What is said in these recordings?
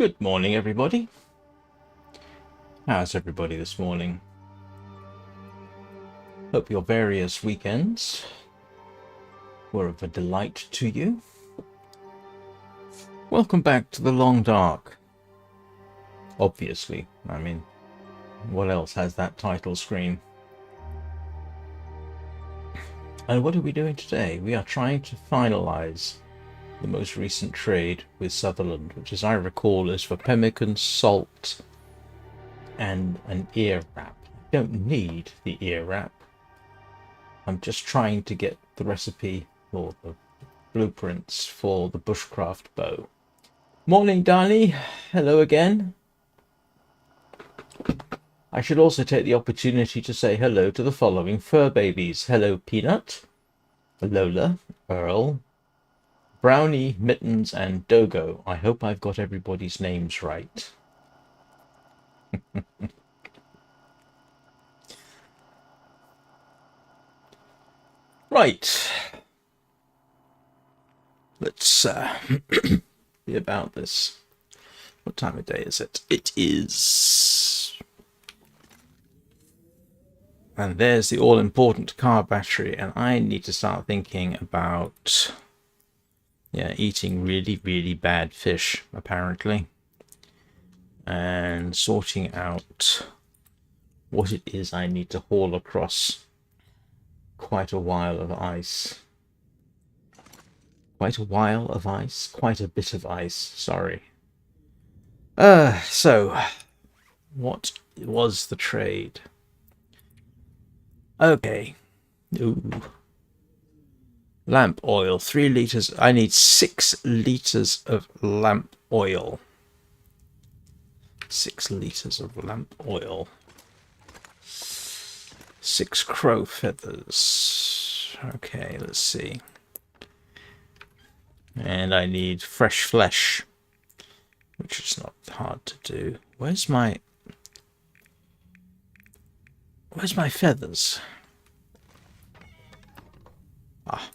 Good morning, everybody. How's everybody this morning? Hope your various weekends were of a delight to you. Welcome back to the Long Dark. Obviously, I mean, what else has that title screen? And what are we doing today? We are trying to finalize the most recent trade with Sutherland, which, as I recall, is for pemmican, salt, and an ear wrap. I don't need the ear wrap. I'm just trying to get the recipe or the blueprints for the bushcraft bow. Morning, Danny. Hello again. I should also take the opportunity to say hello to the following fur babies. Hello, Peanut, Lola, Earl, Brownie, Mittens, and Dogo. I hope I've got everybody's names right. Right. Let's be about this. What time of day is it? It is... And there's the all-important car battery, and I need to start thinking about... eating really, really bad fish, apparently. And sorting out what it is I need to haul across quite a while of ice. Quite a while of ice? Quite a bit of ice, sorry. So, what was the trade? Okay. Ooh. Lamp oil, 3 litres. I need 6 litres of lamp oil. 6 litres of lamp oil. 6 crow feathers. Okay, let's see. And I need fresh flesh, which is not hard to do. Where's my feathers? Ah.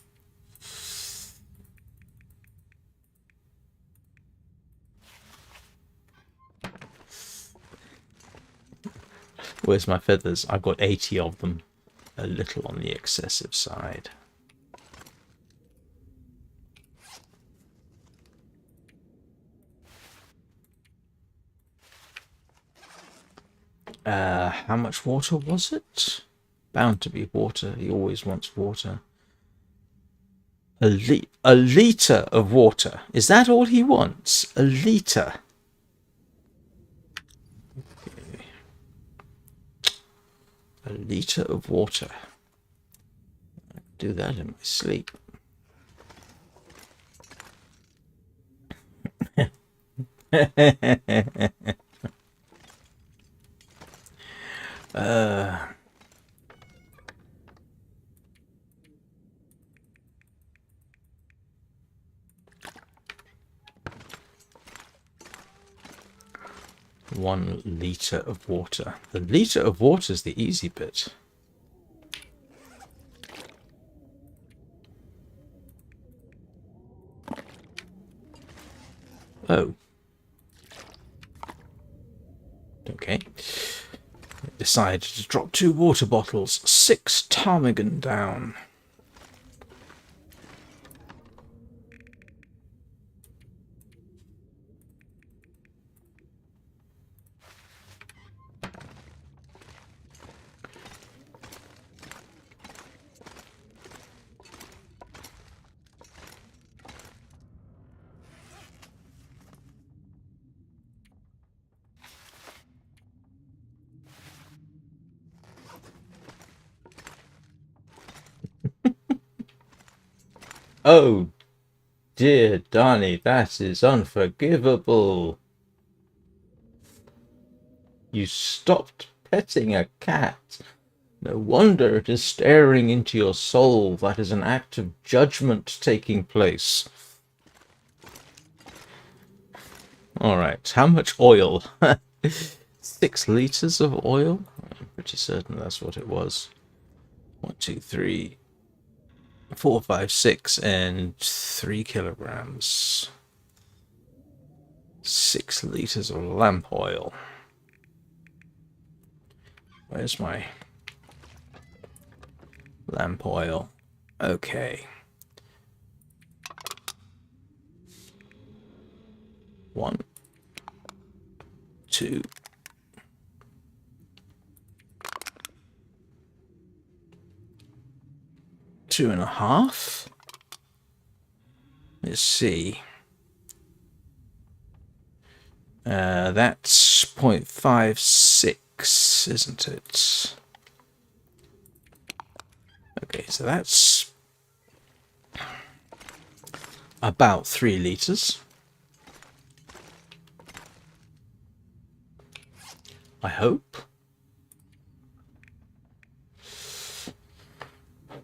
Where's my feathers? I've got 80 of them. A little on the excessive side. How much water was it? Bound to be water. He always wants water. A litre of water. Is that all he wants? A litre. Okay. A litre of water. I do that in my sleep. One litre of water. The litre of water is the easy bit. Oh. Okay. Decided to drop 2 water bottles. 6 ptarmigan down. Oh, dear Donny, that is unforgivable. You stopped petting a cat. No wonder it is staring into your soul. That is an act of judgment taking place. Alright, how much oil? 6 litres of oil? I'm pretty certain that's what it was. 1, 2, 3, 4, 5, 6, and 3 kilograms. 6 litres of lamp oil. Where's my lamp oil? Okay. 1, 2, 2.5. Let's see. That's 0.56, isn't it? Okay, so that's about 3 litres. I hope.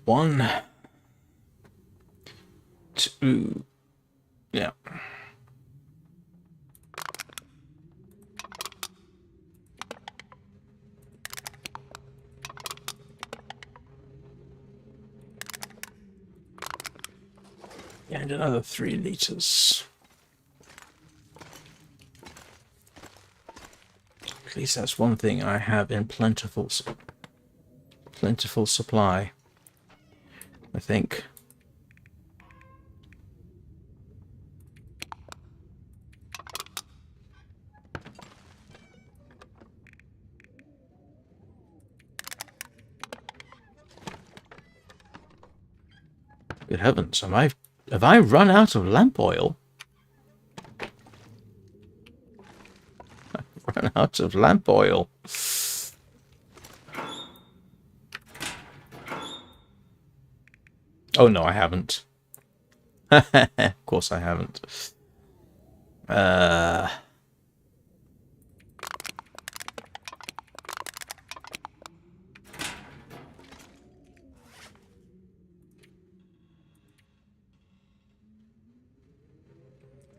1, 2, yeah. And another 3 litres. At least that's one thing I have in plentiful supply, I think. Good heavens, have I run out of lamp oil? I've run out of lamp oil. Oh no, I haven't. Of course I haven't.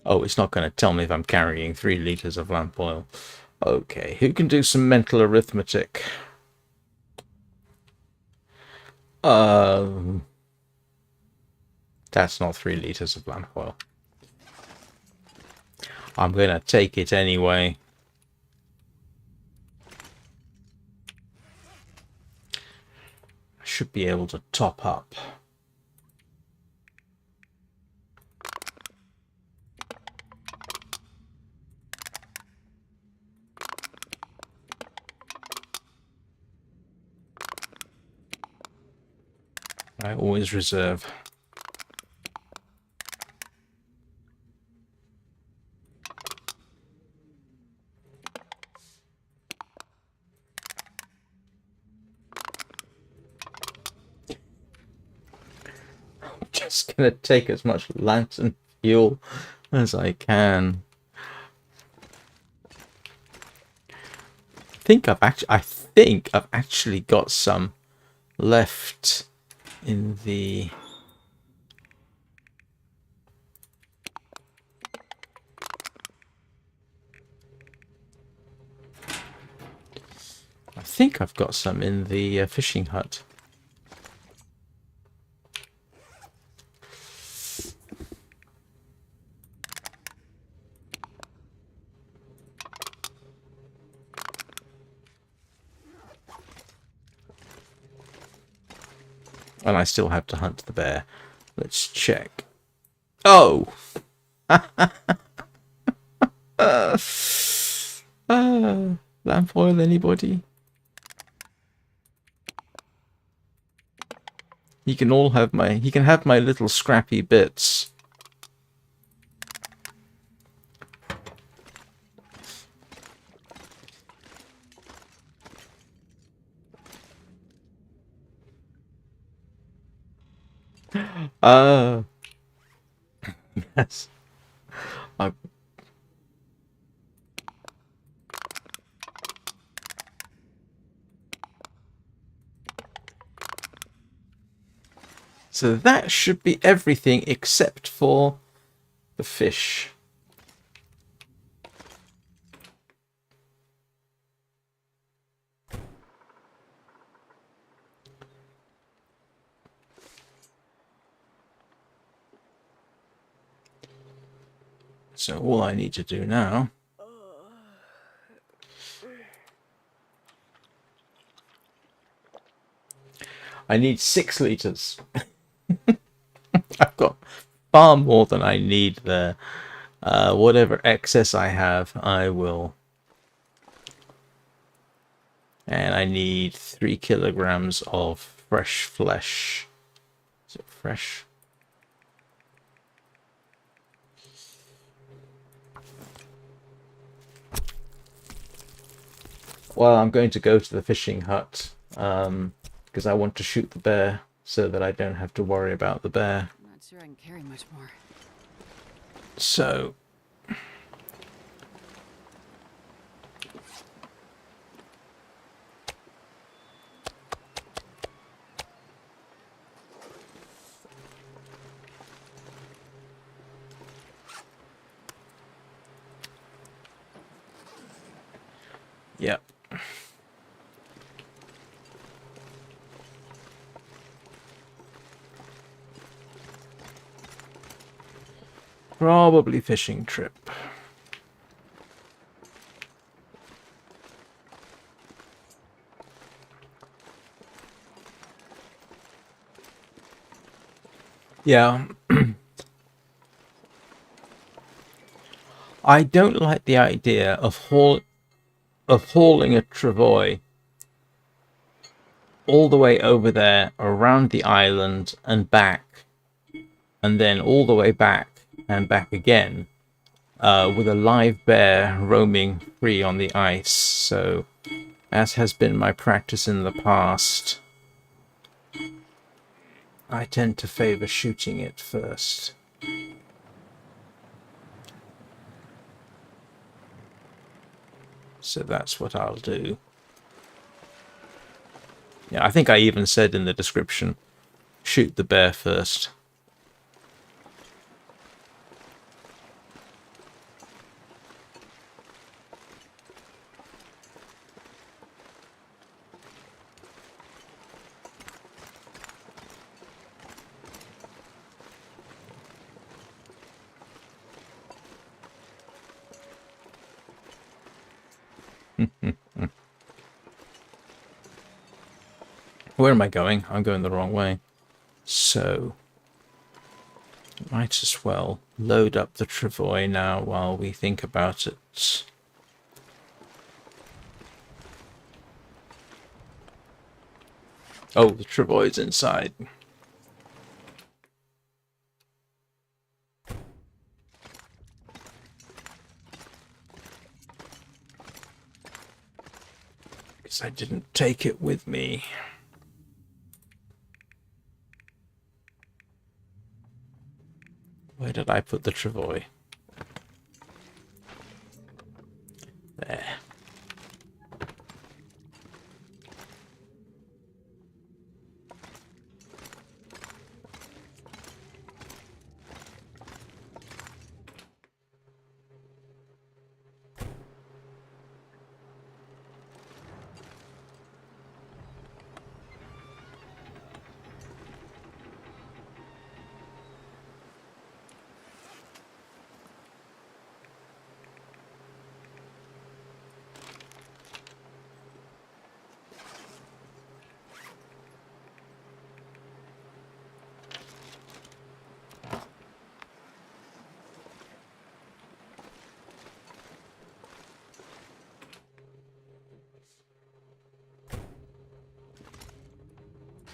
Oh, it's not going to tell me if I'm carrying 3 litres of lamp oil. Okay, who can do some mental arithmetic? That's not 3 litres of lamp oil. I'm going to take it anyway. I should be able to top up. I always reserve. I'm just going to take as much lantern fuel as I can. I think I've actually got some left in the... I think I've got some in the fishing hut. And I still have to hunt the bear. Let's check. Oh! Lamp oil, anybody? You can all have my... You can have my little scrappy bits. Yes. So that should be everything except for the fish. So all I need to do now... I need 6 liters. I've got far more than I need there. Whatever excess I have, I will. And I need 3 kilograms of fresh flesh. Is it fresh? Well, I'm going to go to the fishing hut because I want to shoot the bear so that I don't have to worry about the bear. I'm not sure I can carry much more. So... Yep. Probably fishing trip. Yeah. I don't like the idea of hauling a travois all the way over there, around the island and back, and then all the way back and back again, with a live bear roaming free on the ice. So, as has been my practice in the past, I tend to favor shooting it first. So that's what I'll do. Yeah, I think I even said in the description, shoot the bear first. Where am I going? I'm going the wrong way. So, might as well load up the travois now while we think about it. Oh, the travois is inside. Because I didn't take it with me. Where did I put the travois? There.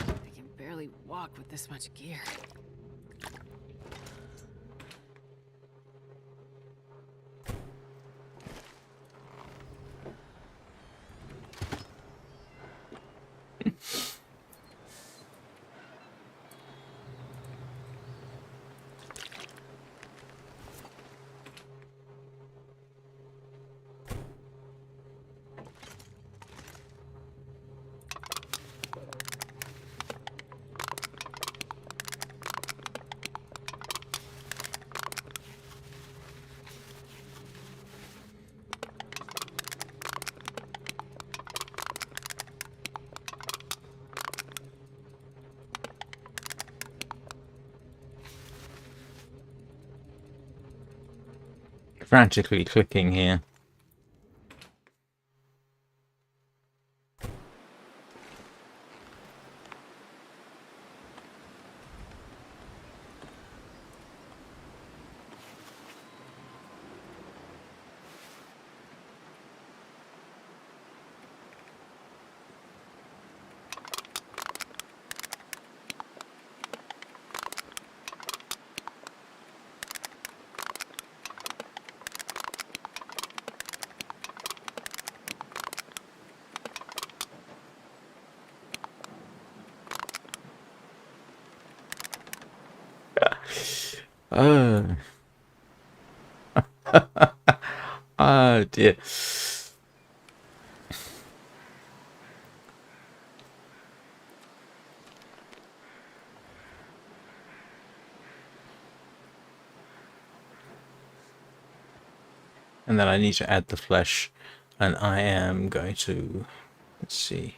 I can barely walk with this much gear. frantically clicking here. Oh, oh dear. And then I need to add the flesh, and I am going to, let's see.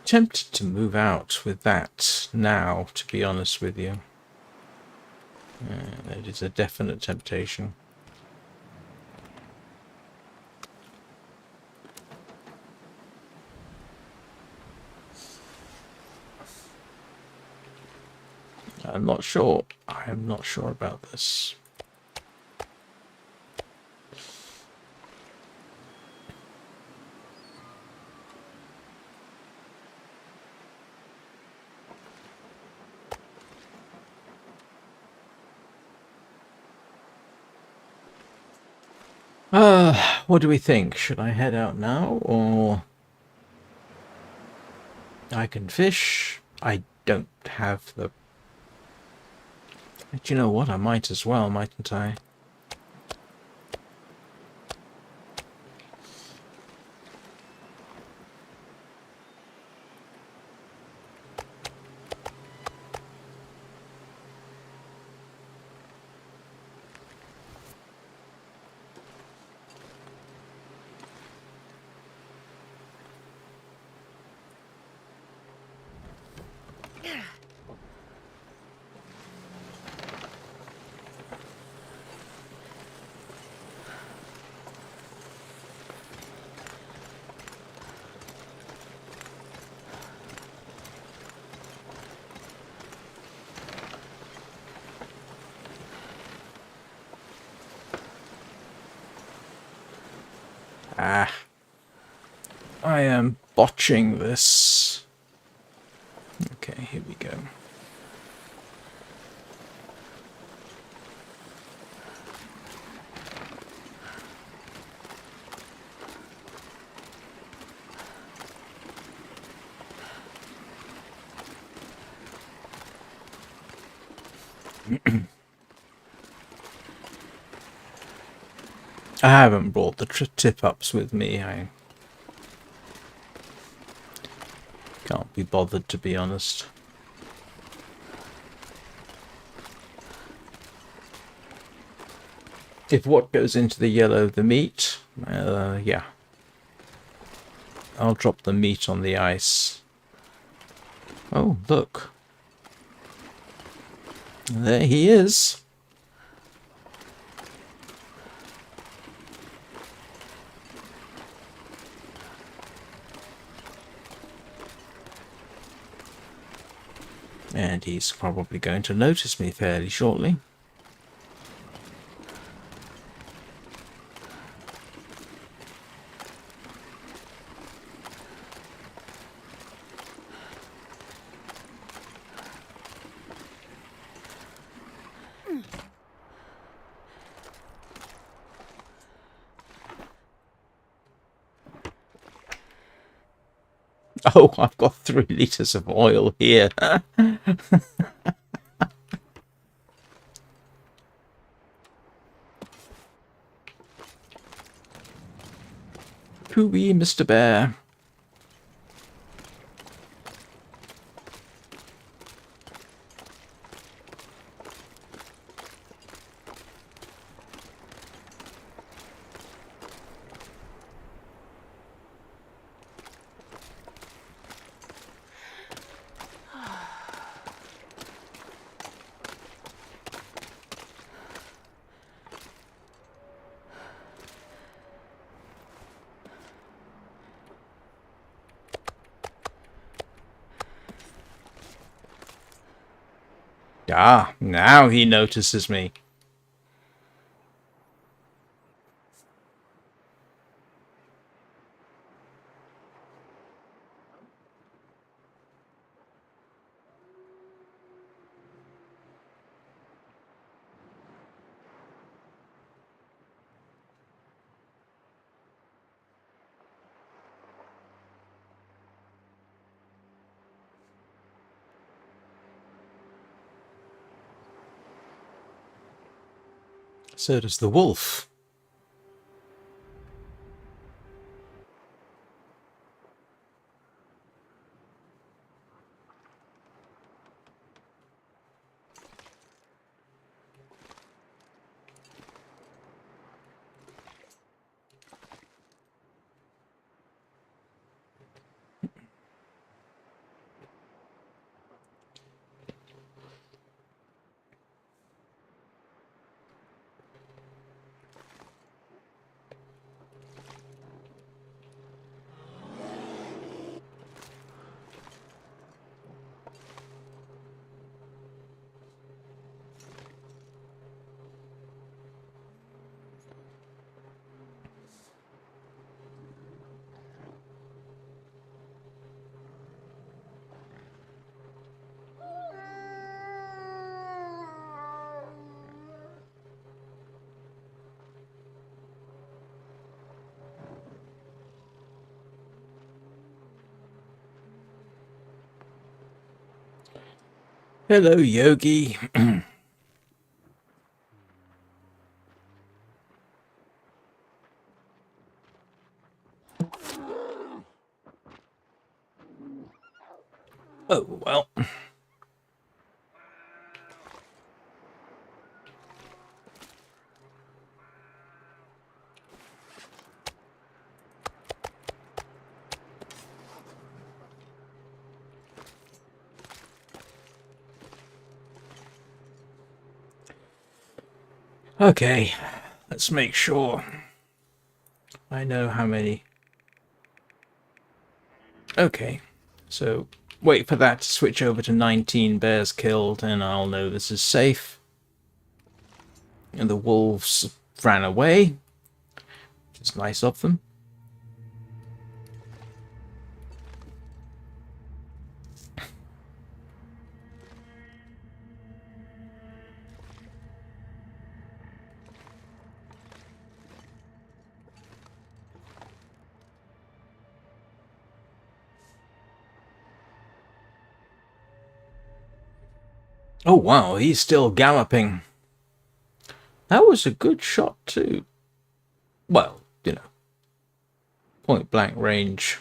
Tempted to move out with that now, to be honest with you. It is a definite temptation. I'm not sure. I'm not sure about this. What do we think? Should I head out now, or I can fish? I don't have the... Do you know what? I might as well, mightn't I? Ah, I am botching this. Okay, here we go. I haven't brought the tip-ups with me. I can't be bothered, to be honest. If what goes into the yellow, the meat, yeah. I'll drop the meat on the ice. Oh, look. There he is. And he's probably going to notice me fairly shortly. Oh, I've got 3 litres of oil here. Cooey, Mr. Bear. Ah, now he notices me. So does the wolf. Hello, Yogi. Oh, well. Okay, let's make sure I know how many. Okay, so wait for that to switch over to 19 bears killed, and I'll know this is safe. And the wolves ran away, which is nice of them. Oh wow, he's still galloping. That was a good shot too. Well, you know, point blank range.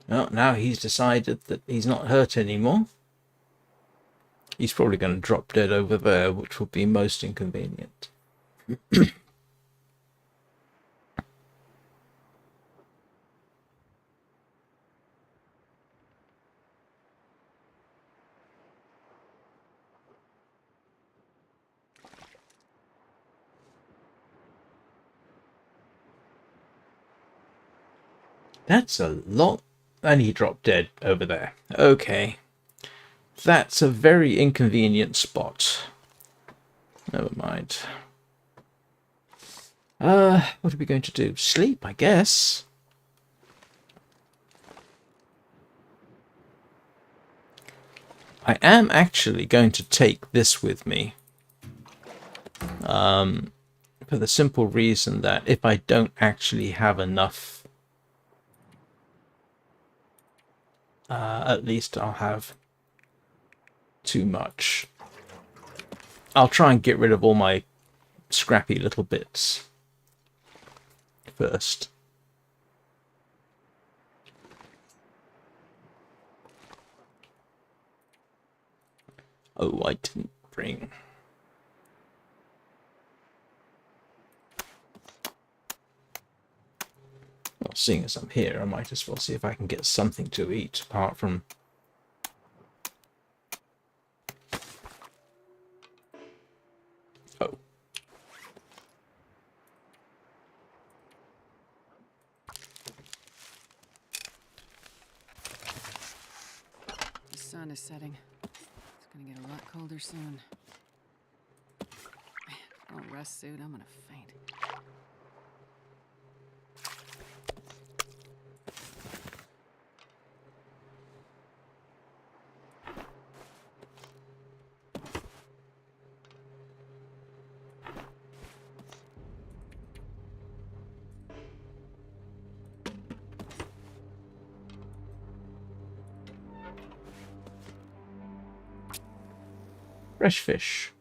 Oh, now he's decided that he's not hurt anymore. He's probably going to drop dead over there, which will be most inconvenient. That's a lot. And he dropped dead over there. Okay. That's a very inconvenient spot. Never mind. What are we going to do? Sleep, I guess. I am actually going to take this with me. For the simple reason that if I don't actually have enough, at least I'll have too much. I'll try and get rid of all my scrappy little bits first. Oh, I didn't bring... Well, seeing as I'm here, I might as well see if I can get something to eat apart from... Oh. sun is setting. It's gonna get a lot colder soon. Man, if I don't rest soon, I'm gonna faint. Fresh fish.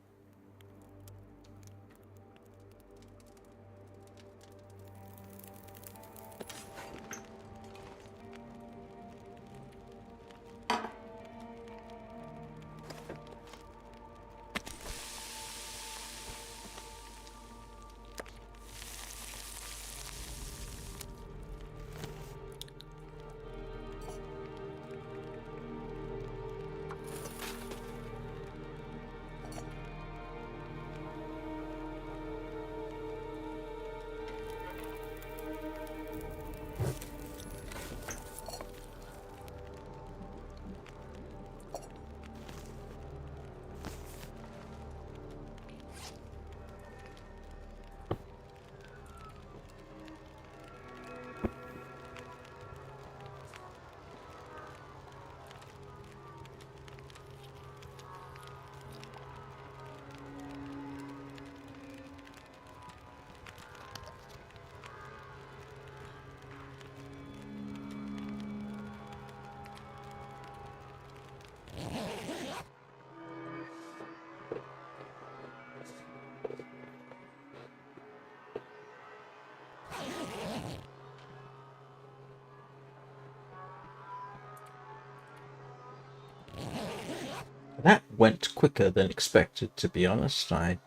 That went quicker than expected, to be honest. I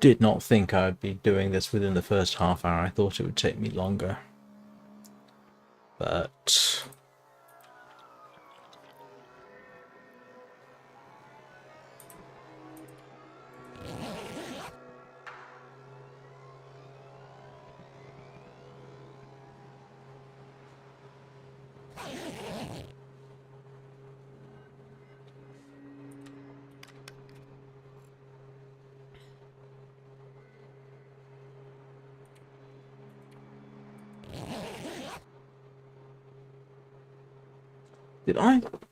did not think I'd be doing this within the first half hour. I thought it would take me longer. But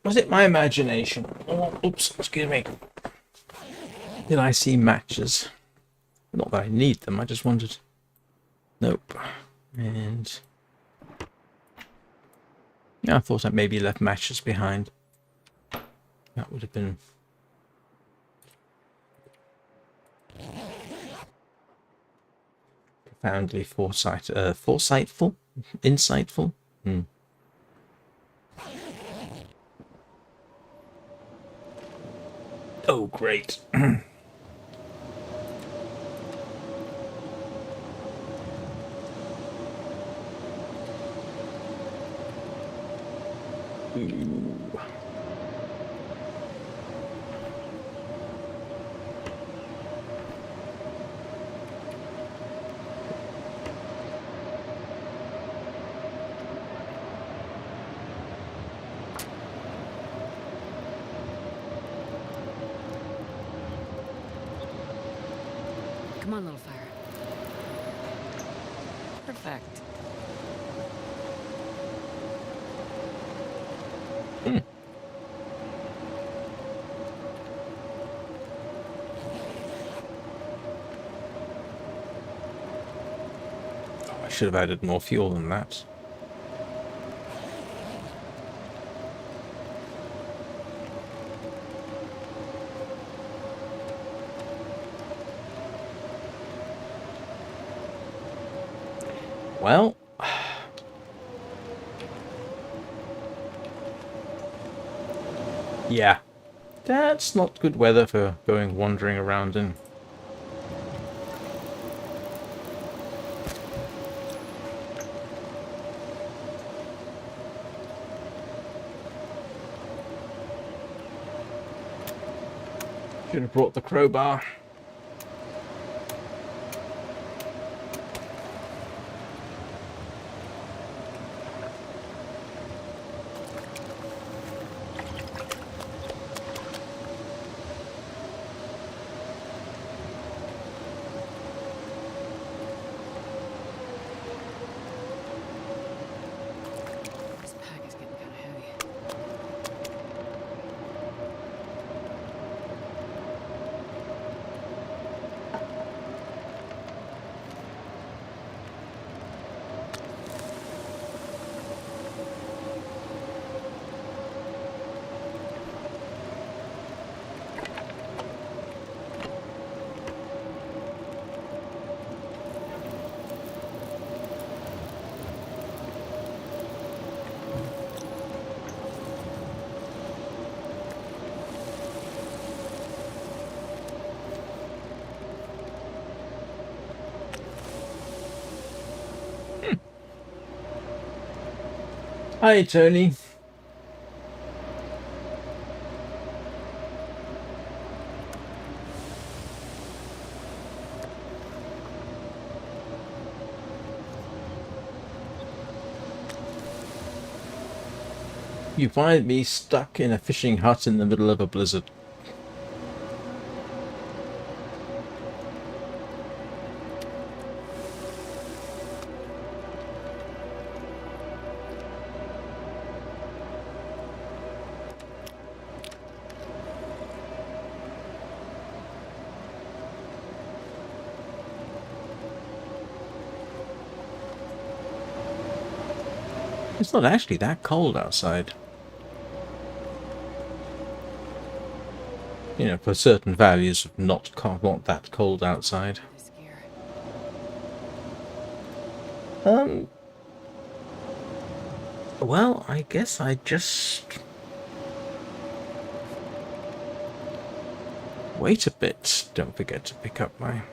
was it my imagination? Oh, oops, excuse me. Did I see matches? Not that I need them, I just wanted... Nope. And... yeah, I thought I maybe left matches behind. That would have been... profoundly foresightful? Insightful? Hmm. Oh, great. Ooh. Come on, little fire. Perfect. I should have added more fuel than that. Well, yeah, that's not good weather for going wandering around in. Should have brought the crowbar. Hi, Tony. You find me stuck in a fishing hut in the middle of a blizzard. It's not actually that cold outside. You know, for certain values of not that cold outside. This gear. Um, well, I guess I just wait a bit. Don't forget to pick up my...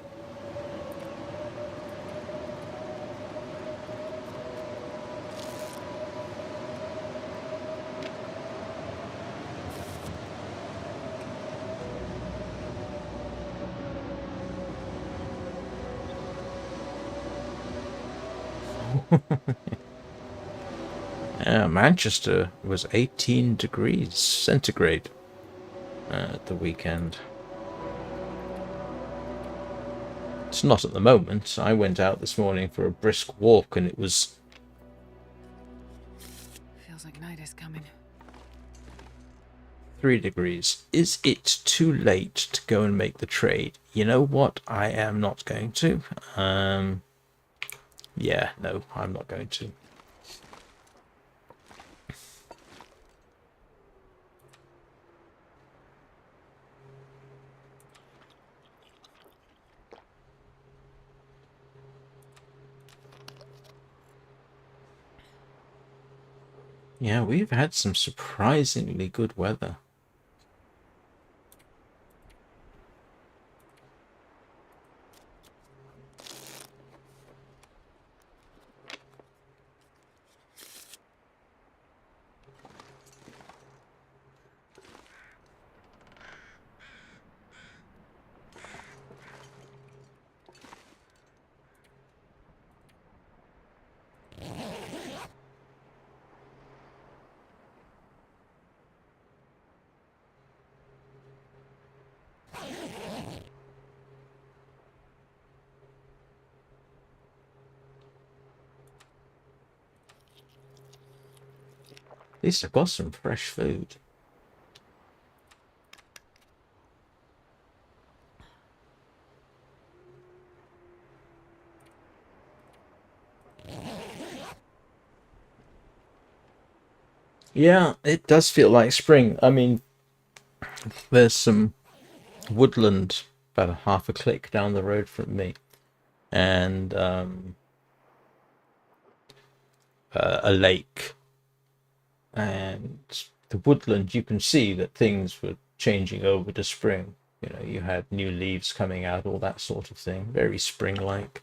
Manchester was 18 degrees centigrade at the weekend. It's not at the moment. I went out this morning for a brisk walk and it was... Feels like night is coming. 3 degrees. Is it too late to go and make the trade? You know what? I am not going to. Yeah, no, I'm not going to. Yeah, we've had some surprisingly good weather. At least I've got some fresh food. Yeah, it does feel like spring. I mean, there's some woodland about a half a click down the road from me, and a lake. And the woodland, you can see that things were changing over to spring. You know, you had new leaves coming out, all that sort of thing. Very spring-like.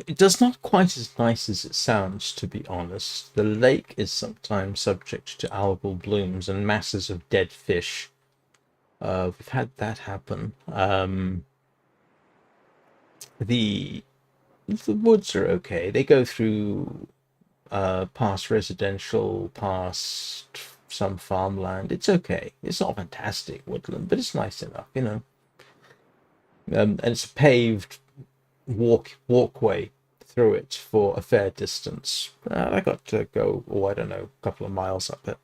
It does not quite as nice as it sounds, to be honest. The lake is sometimes subject to algal blooms and masses of dead fish. We've had that happen. The the woods are okay. They go through past residential, past some farmland. It's okay. It's not fantastic woodland, but it's nice enough, you know. And it's a paved walkway through it for a fair distance. I got to go, oh, I don't know, a couple of miles up it.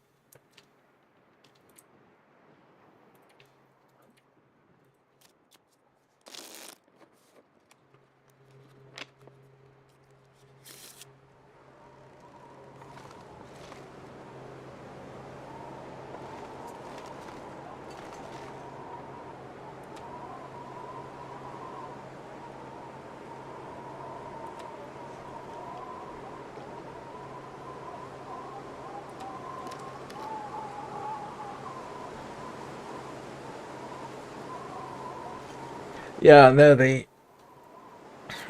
Yeah, no,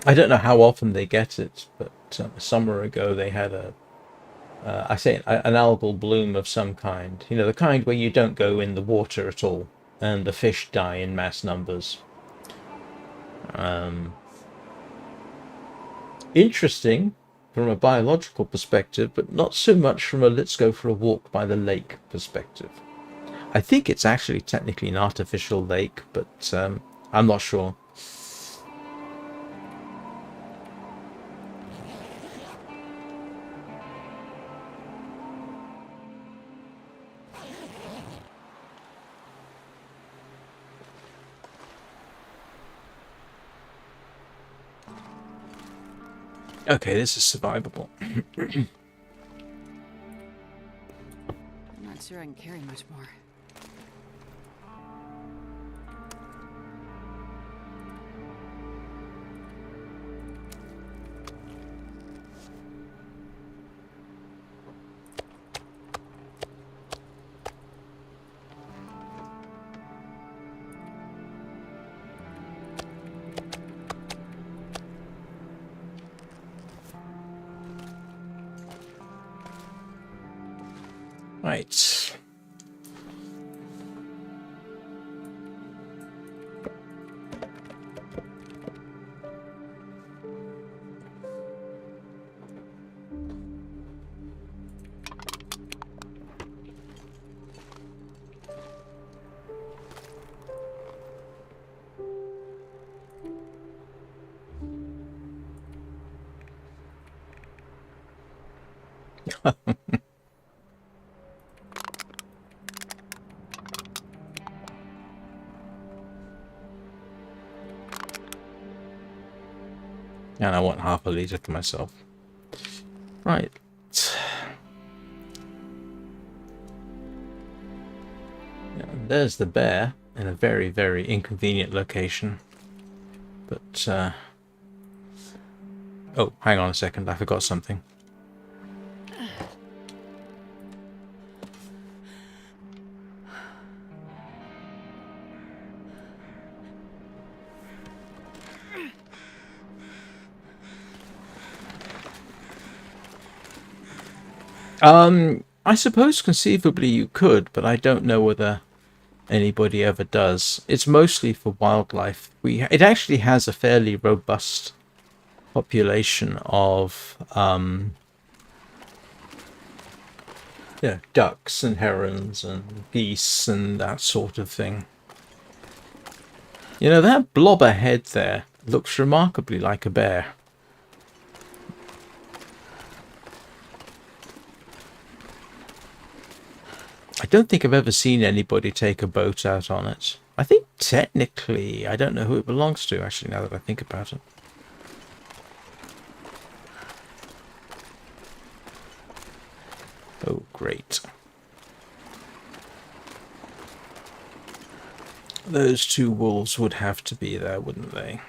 I don't know how often they get it, but a summer ago they had an algal bloom of some kind. You know, the kind where you don't go in the water at all, and the fish die in mass numbers. Interesting from a biological perspective, but not so much from a let's go for a walk by the lake perspective. I think it's actually technically an artificial lake, but I'm not sure. Okay, this is survivable. I'm not sure I can carry much more. Right. And I want half a litre to myself. Right. Yeah, there's the bear in a very, very inconvenient location. But, oh, hang on a second. I forgot something. I suppose conceivably you could, but I don't know whether anybody ever does. It's mostly for wildlife. It actually has a fairly robust population of ducks and herons and geese and that sort of thing. You know, that blobber head there looks remarkably like a bear. I don't think I've ever seen anybody take a boat out on it. I think technically, I don't know who it belongs to, actually, now that I think about it. Oh, great. Those two wolves would have to be there, wouldn't they?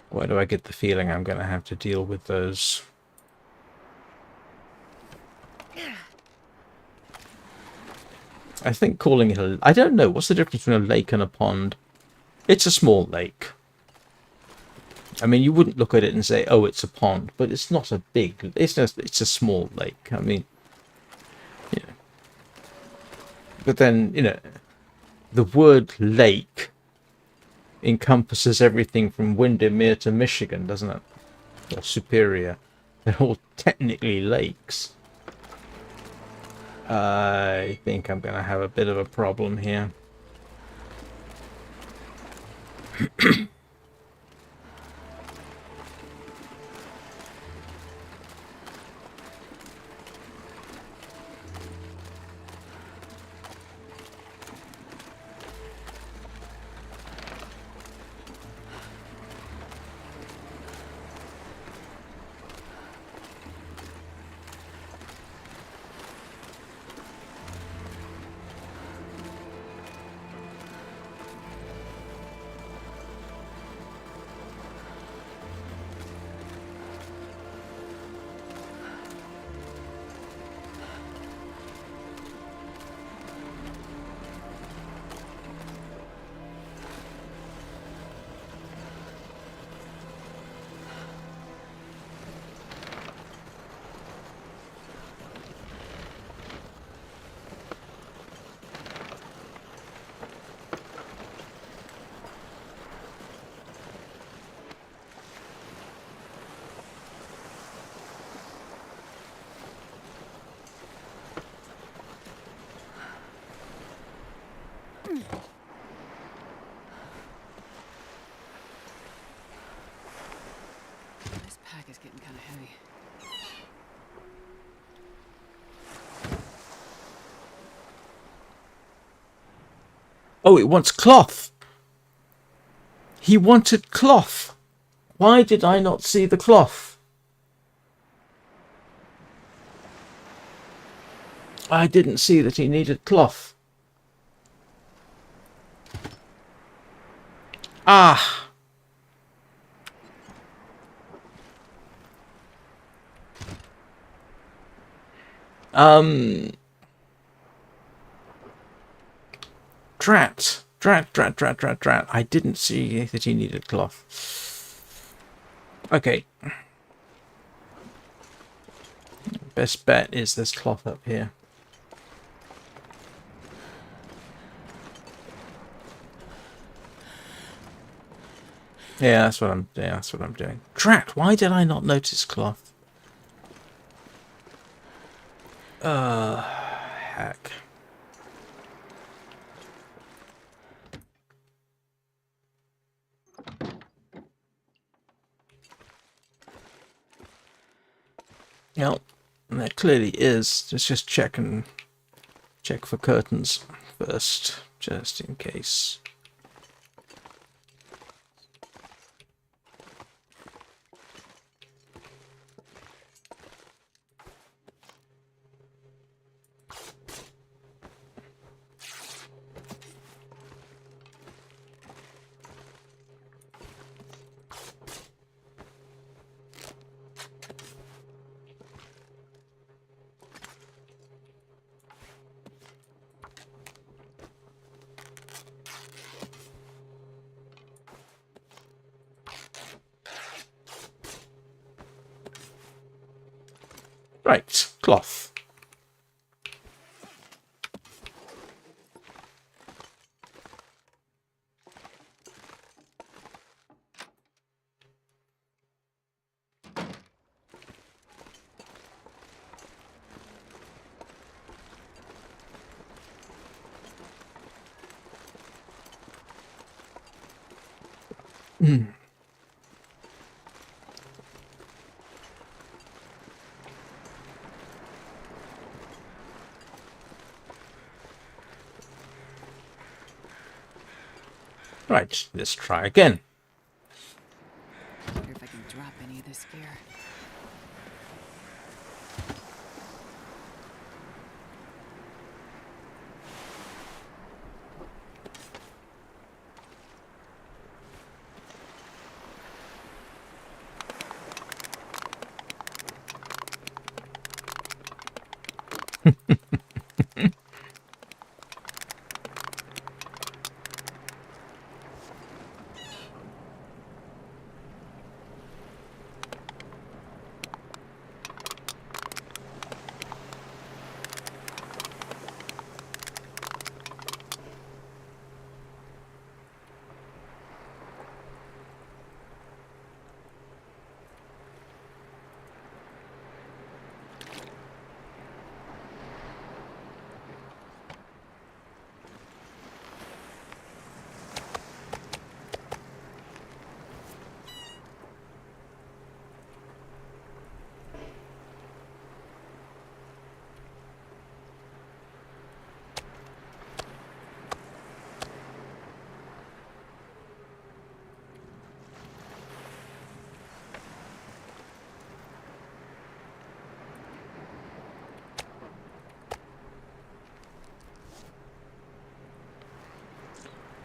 Why do I get the feeling I'm going to have to deal with those? I think calling it a... I don't know. What's the difference between a lake and a pond? It's a small lake. I mean, you wouldn't look at it and say, oh, it's a pond. But it's not a big... It's a small lake. I mean, you know. But then, you know, the word lake encompasses everything from Windermere to Michigan, doesn't it? Or Superior. They're all technically lakes. I think I'm going to have a bit of a problem here. This pack is getting kind of heavy. Oh, it wants cloth. He wanted cloth. Why did I not see the cloth? I didn't see that he needed cloth. Ah. Drat. I didn't see that he needed cloth. Okay. Best bet is this cloth up here. Yeah, that's what I'm doing. Drat, why did I not notice cloth? Heck. Yep, there clearly is. Let's just check for curtains first, just in case. Right, cloth. Right, let's try again. Wonder if I can drop any of this gear.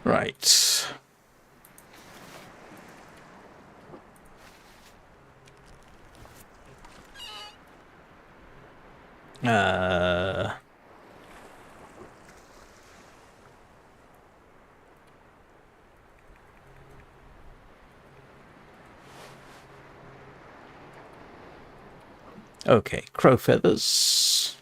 Right. Okay, crow feathers.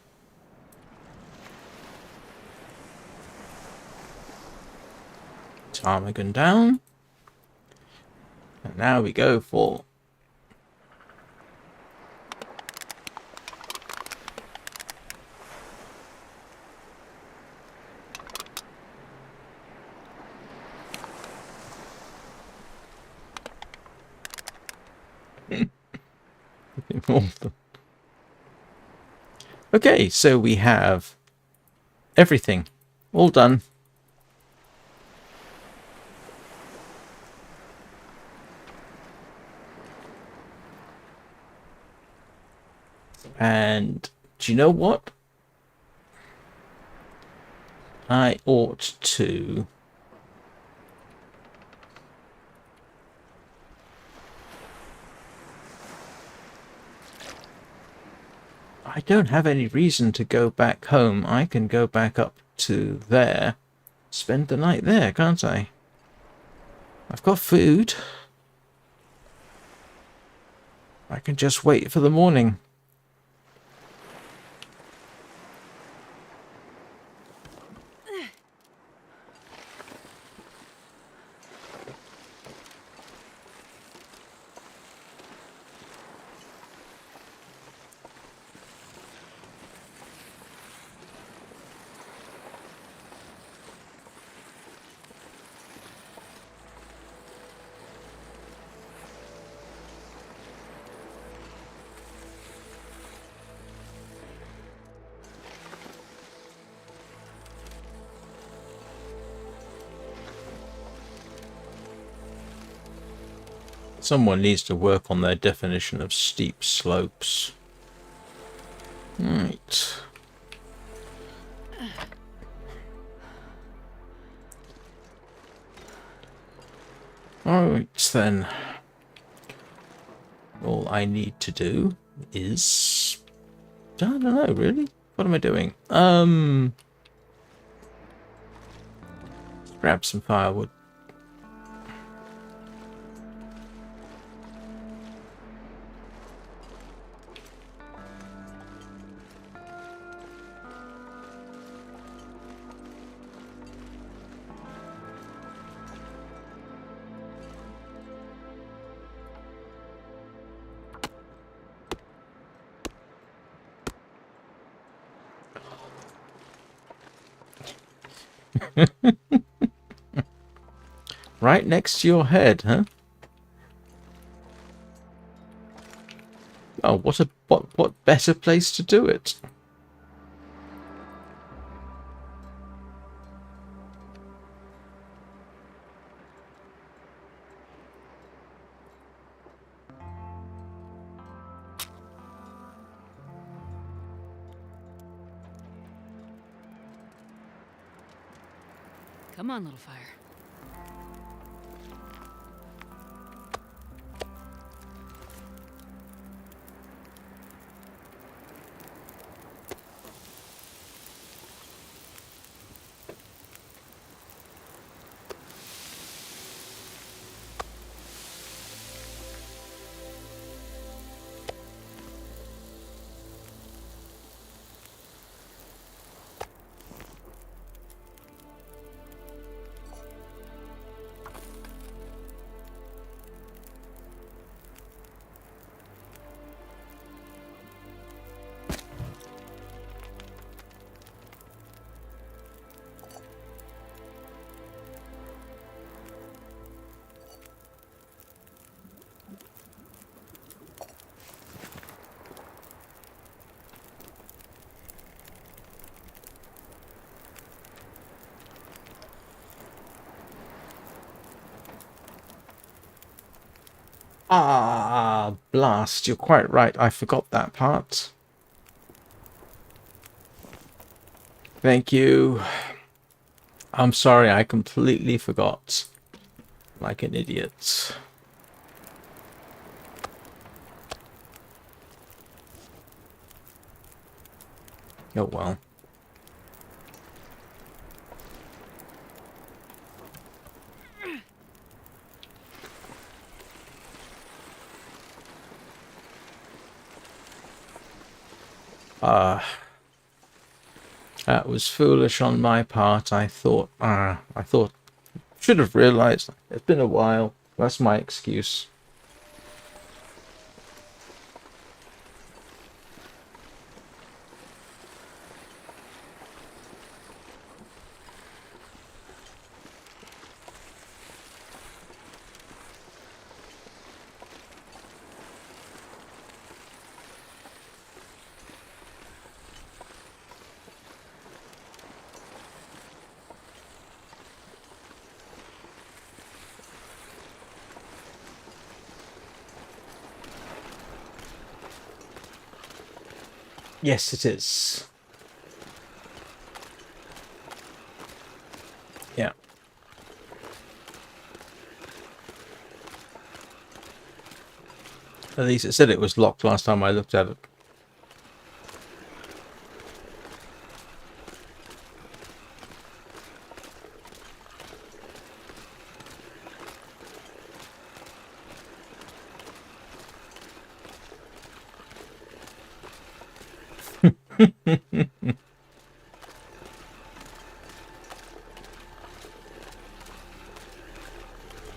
Ptarmigan down. And now we go for All of them. Okay, so we have everything. All done. And do you know what? I ought to... I don't have any reason to go back home. I can go back up to there. Spend the night there, can't I? I've got food. I can just wait for the morning. Someone needs to work on their definition of steep slopes. Right. Alright then. All I need to do is... I don't know, really? What am I doing? Grab some firewood. Right next to your head, huh? Oh, what better place to do it? Come on, little fire. Ah, blast. You're quite right. I forgot that part. Thank you. I'm sorry, I completely forgot. Like an idiot. Oh well. That was foolish on my part. I thought, should have realized. It's been a while. That's my excuse. Yes, it is. Yeah. At least it said it was locked last time I looked at it.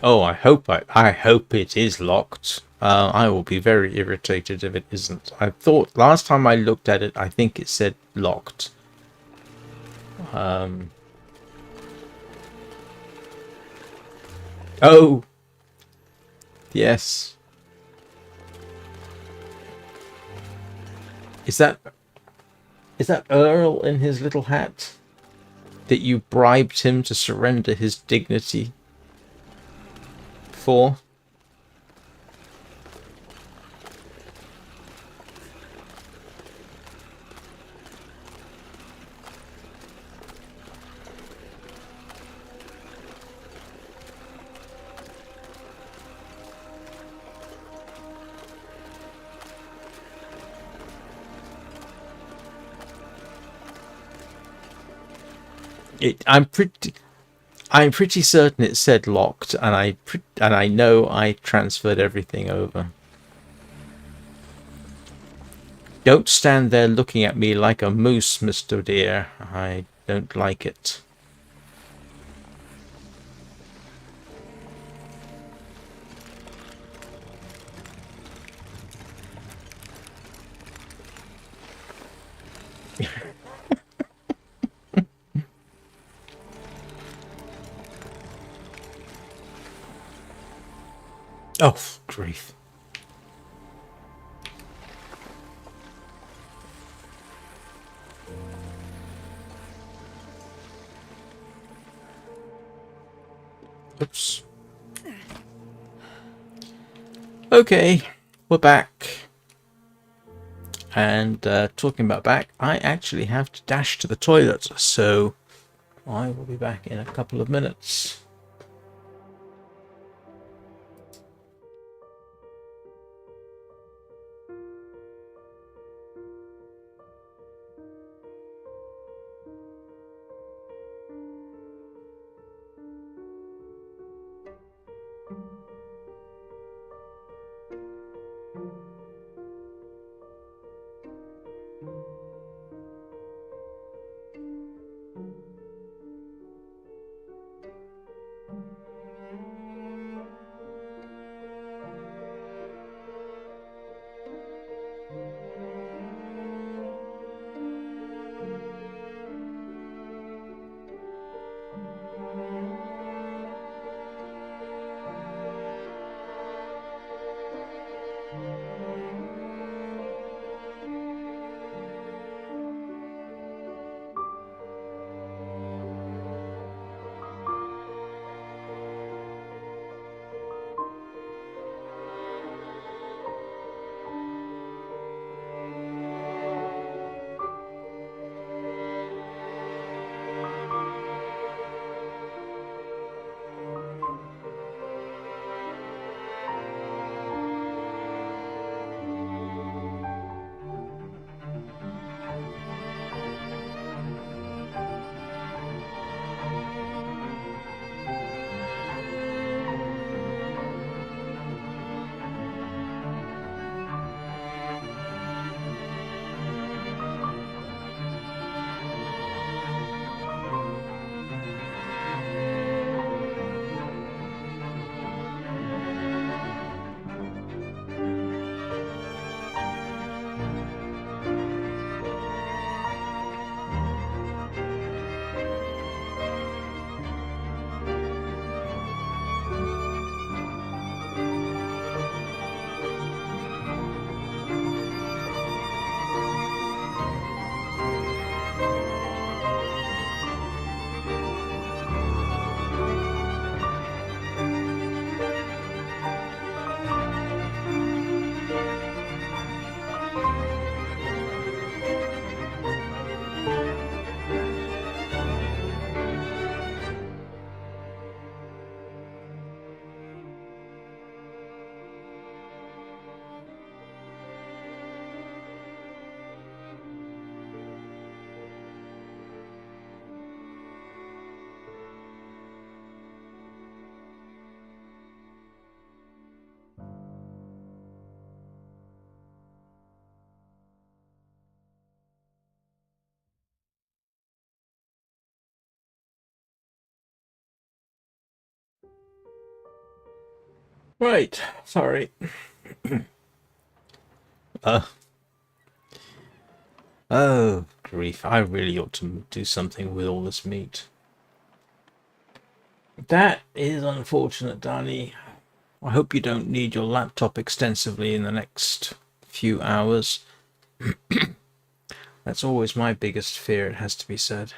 Oh, I hope it is locked. I will be very irritated if it isn't. I thought last time I looked at it, I think it said locked. Oh, yes. Is that Earl in his little hat? That you bribed him to surrender his dignity for? I'm pretty certain it said locked, and I know I transferred everything over. Don't stand there looking at me like a moose, Mr. Dear. I don't like it. Oh, grief. Oops. Okay, we're back. And talking about back, I actually have to dash to the toilet, so I will be back in a couple of minutes. Right, sorry. uh, oh, grief. I really ought to do something with all this meat. That is unfortunate, Danny. I hope you don't need your laptop extensively in the next few hours. That's always my biggest fear, it has to be said.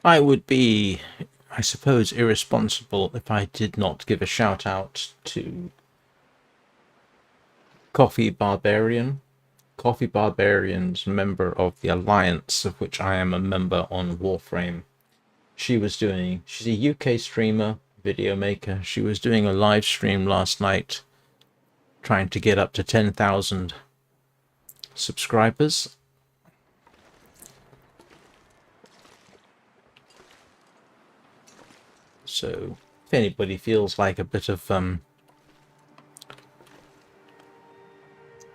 I would be, I suppose, irresponsible if I did not give a shout out to Coffee Barbarian. Coffee Barbarian's member of the Alliance, of which I am a member on Warframe. She's a UK streamer, video maker. She was doing a live stream last night trying to get up to 10,000 subscribers. So if anybody feels like a bit of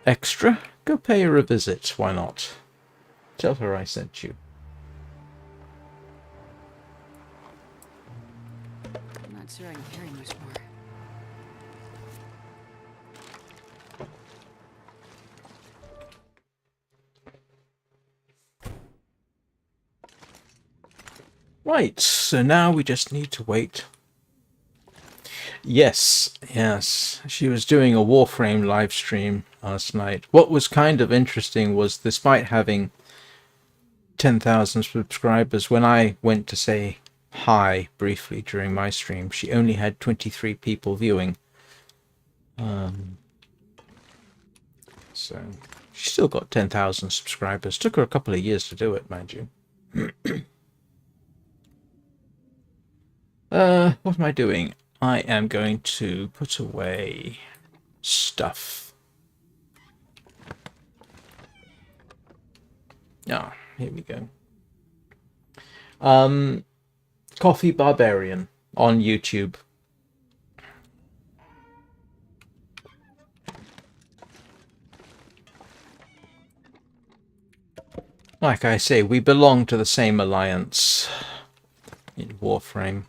extra, go pay her a visit. Why not? Tell her I sent you. I'm not sure I can carry much more. Right, so now we just need to wait. Yes, she was doing a Warframe live stream last night. What was kind of interesting was, despite having 10,000 subscribers, when I went to say hi briefly during my stream, she only had 23 people viewing. So she still got 10,000 subscribers. Took her a couple of years to do it, mind you. What am I doing? I am going to put away stuff. Ah, here we go. Coffee Barbarian on YouTube. Like I say, we belong to the same alliance in Warframe.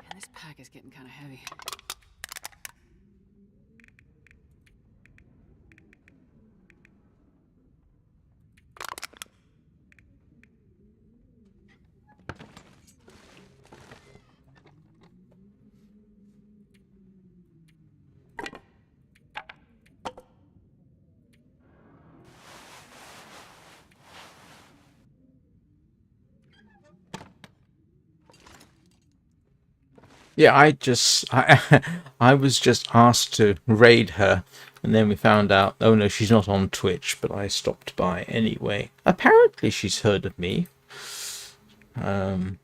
Man, this pack is getting kind of heavy. Yeah, I was just asked to raid her, and then we found out, oh no, she's not on Twitch, but I stopped by anyway. Apparently she's heard of me. I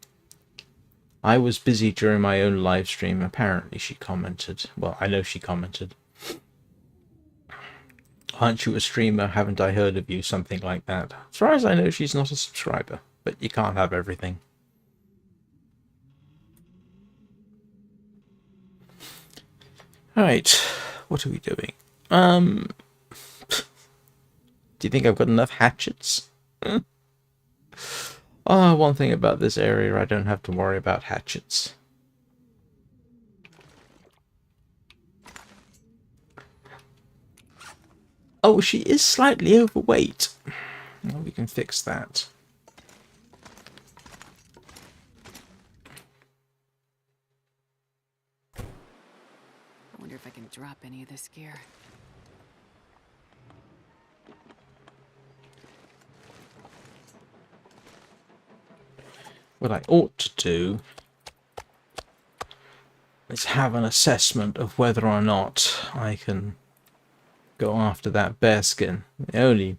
was busy during my own live stream. Apparently she commented. Well, I know she commented. Aren't you a streamer? Haven't I heard of you? Something like that. As far as I know, she's not a subscriber, but you can't have everything. Alright, what are we doing? Do you think I've got enough hatchets? Oh, one thing about this area, I don't have to worry about hatchets. Oh, she is slightly overweight. Well, we can fix that. I wonder if I can drop any of this gear. what I ought to do is have an assessment of whether or not I can go after that bearskin. The only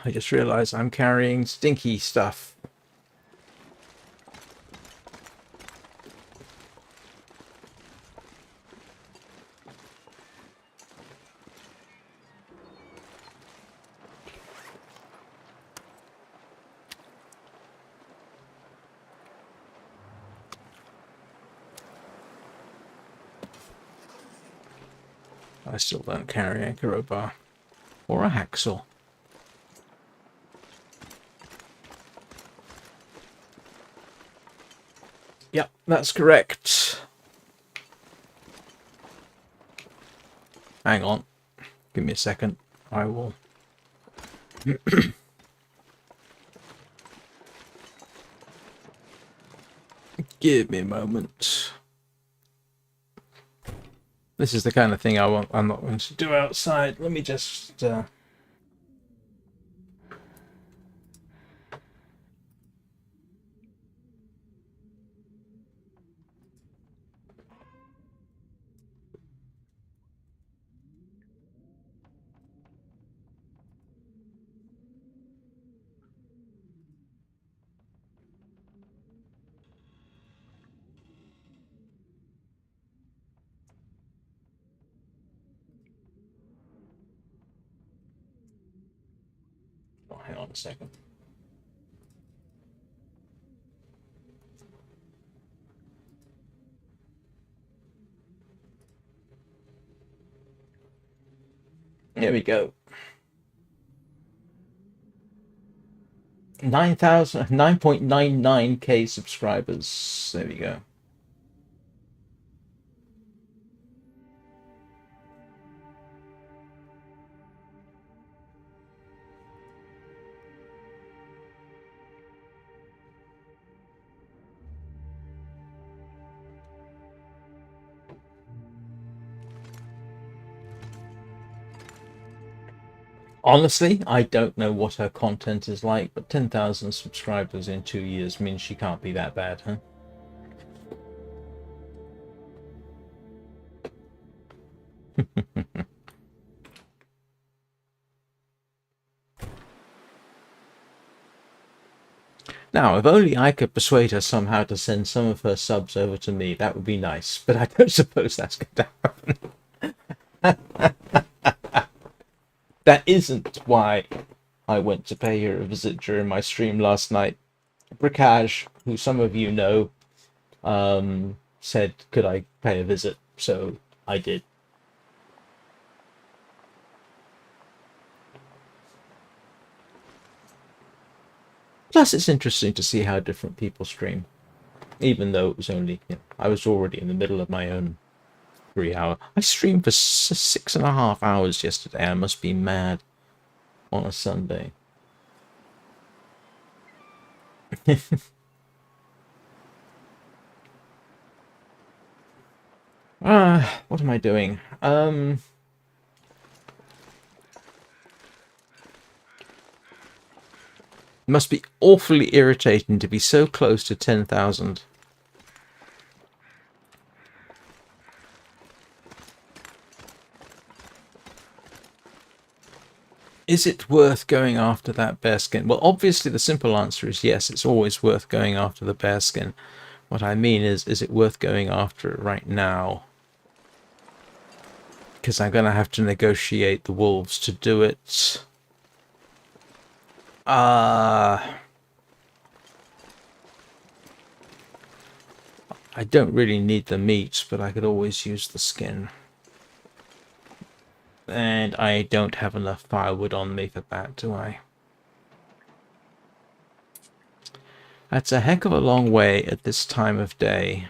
I just realized I'm carrying stinky stuff. I still don't carry a crowbar or a hacksaw. Yep, that's correct. Hang on. Give me a second. I will. Give me a moment. This is the kind of thing I'm not going to do outside. Let me just... Oh, hang on a second. There we go. 9.99k subscribers. There we go. Honestly, I don't know what her content is like, but 10,000 subscribers in 2 years means she can't be that bad, huh? Now, if only I could persuade her somehow to send some of her subs over to me, that would be nice, but I don't suppose that's going to happen. That isn't why I went to pay her a visit during my stream last night. Bricage, who some of you know, said, could I pay a visit? So I did. Plus, it's interesting to see how different people stream. Even though it was only, I was already in the middle of my own 3 hour. I streamed for 6.5 hours yesterday. I must be mad on a Sunday. What am I doing? Must be awfully irritating to be so close to 10,000. Is it worth going after that bearskin? Well, obviously the simple answer is yes, it's always worth going after the bearskin. What I mean is it worth going after it right now? Because I'm going to have to negotiate the wolves to do it. I don't really need the meat, but I could always use the skin. And I don't have enough firewood on me for that, do I? That's a heck of a long way at this time of day.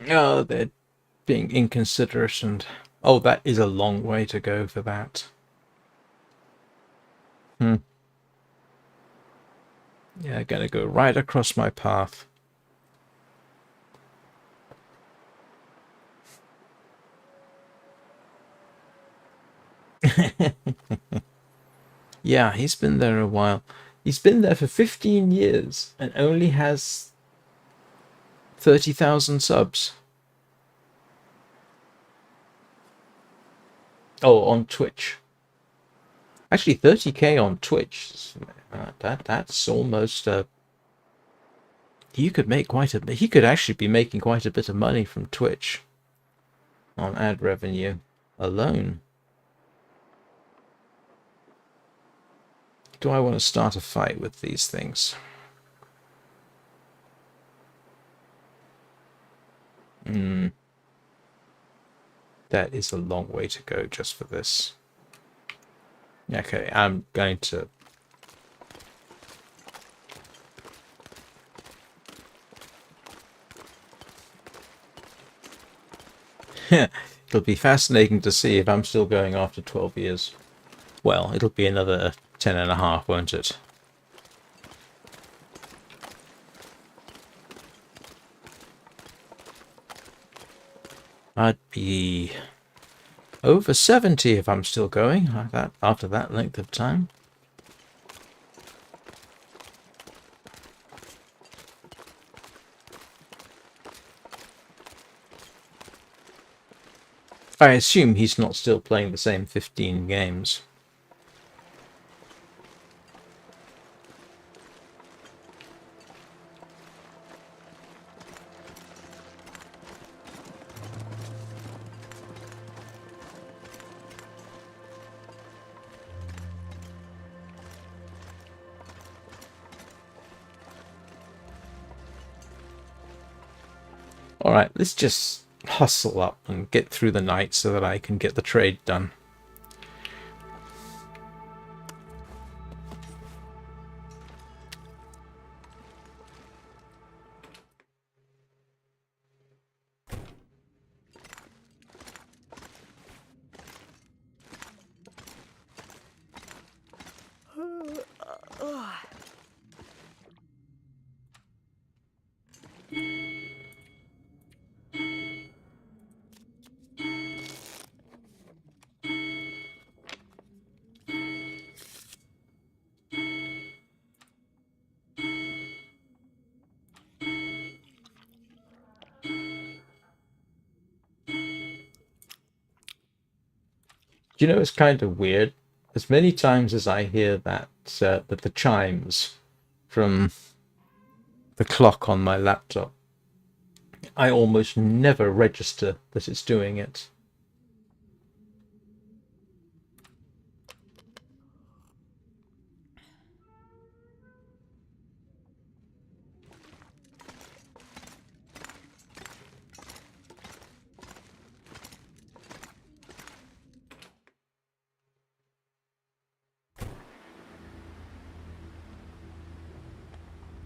Oh, they're being inconsiderate and... Oh, that is a long way to go for that. Yeah, gonna go right across my path. Yeah, he's been there a while. He's been there for 15 years and only has 30,000 subs. Oh, on Twitch. Actually, 30k on Twitch. That's almost you could make quite a bit. He could actually be making quite a bit of money from Twitch on ad revenue alone. Do I want to start a fight with these things? That is a long way to go just for this. Okay, I'm going to... It'll be fascinating to see if I'm still going after 12 years. Well, it'll be another 10 and a half, won't it? I'd be over 70 if I'm still going after that length of time. I assume he's not still playing the same 15 games. Alright, let's just hustle up and get through the night so that I can get the trade done. Do you know, it's kind of weird. As many times as I hear that the chimes from the clock on my laptop, I almost never register that it's doing it.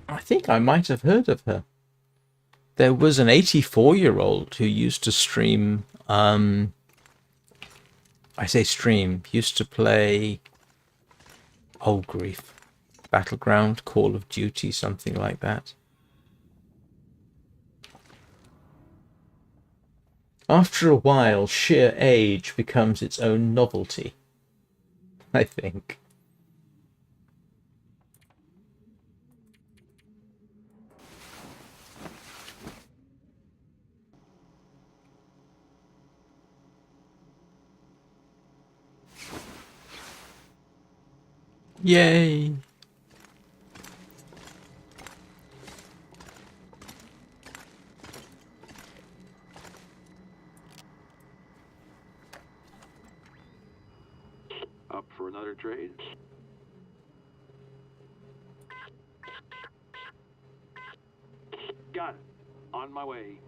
I think I might have heard of her. There was an 84-year-old who used to stream, I say stream, used to play, oh grief, Battleground, Call of Duty, something like that. After a while, sheer age becomes its own novelty, I think. Yay! Up for another trade? Got it. On my way.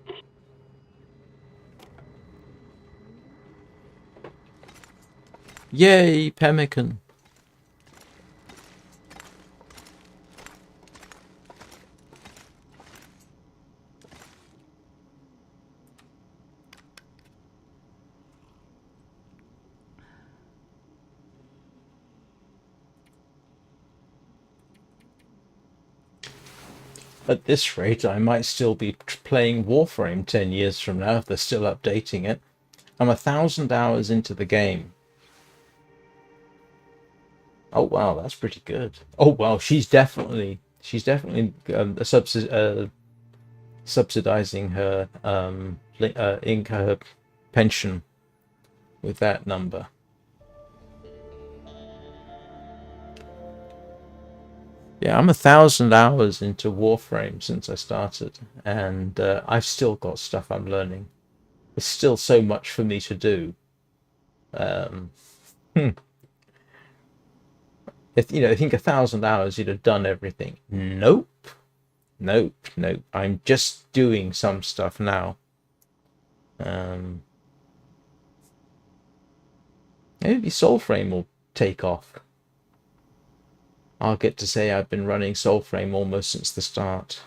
Yay, Pemmican! At this rate, I might still be playing Warframe 10 years from now if they're still updating it. I'm 1,000 hours into the game. Oh wow, that's pretty good. Oh wow, she's definitely subsidizing her her pension with that number. Yeah, I'm 1,000 hours into Warframe since I started, and I've still got stuff I'm learning. There's still so much for me to do. Um, if I think 1,000 hours, you'd have done everything. Nope, nope. I'm just doing some stuff now. Maybe Soulframe will take off. I'll get to say I've been running Soulframe almost since the start.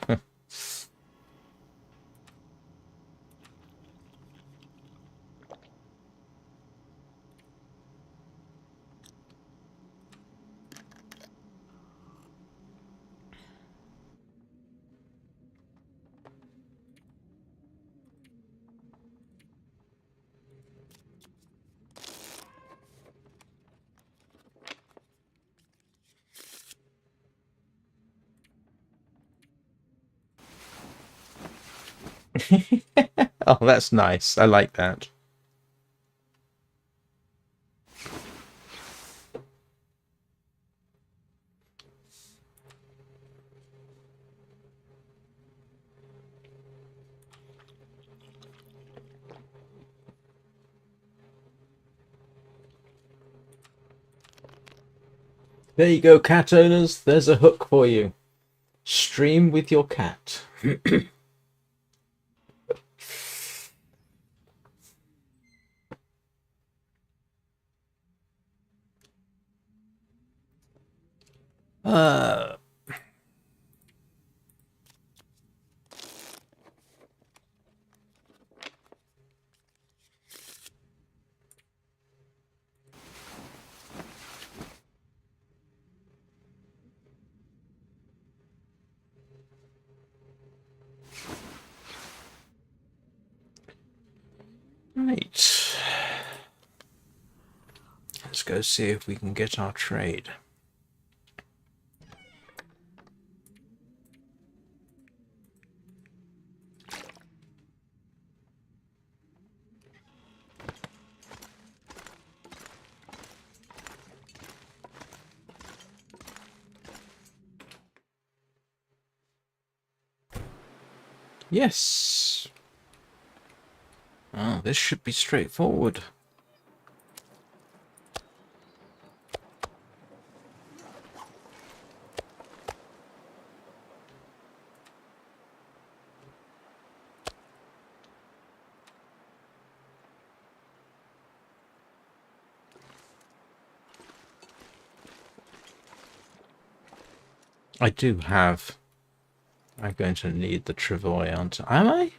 Oh, that's nice. I like that. There you go, cat owners. There's a hook for you. Stream with your cat. uh, right. Let's go see if we can get our trade. Yes. Oh, this should be straightforward. I do have. I'm going to need the travois, aren't I? Am I?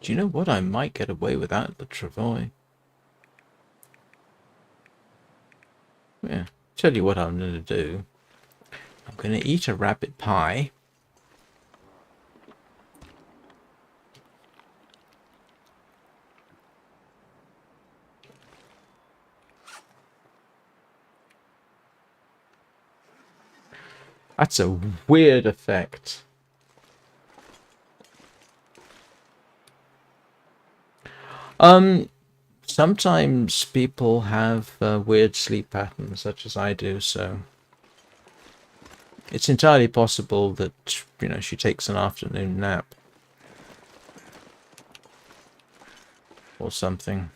Do you know what? I might get away without the travois. Yeah. Tell you what I'm going to do. I'm going to eat a rabbit pie. That's a weird effect. Sometimes people have weird sleep patterns, such as I do, so it's entirely possible that, she takes an afternoon nap. Or something.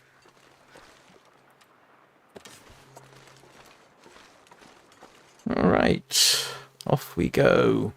Alright, off we go.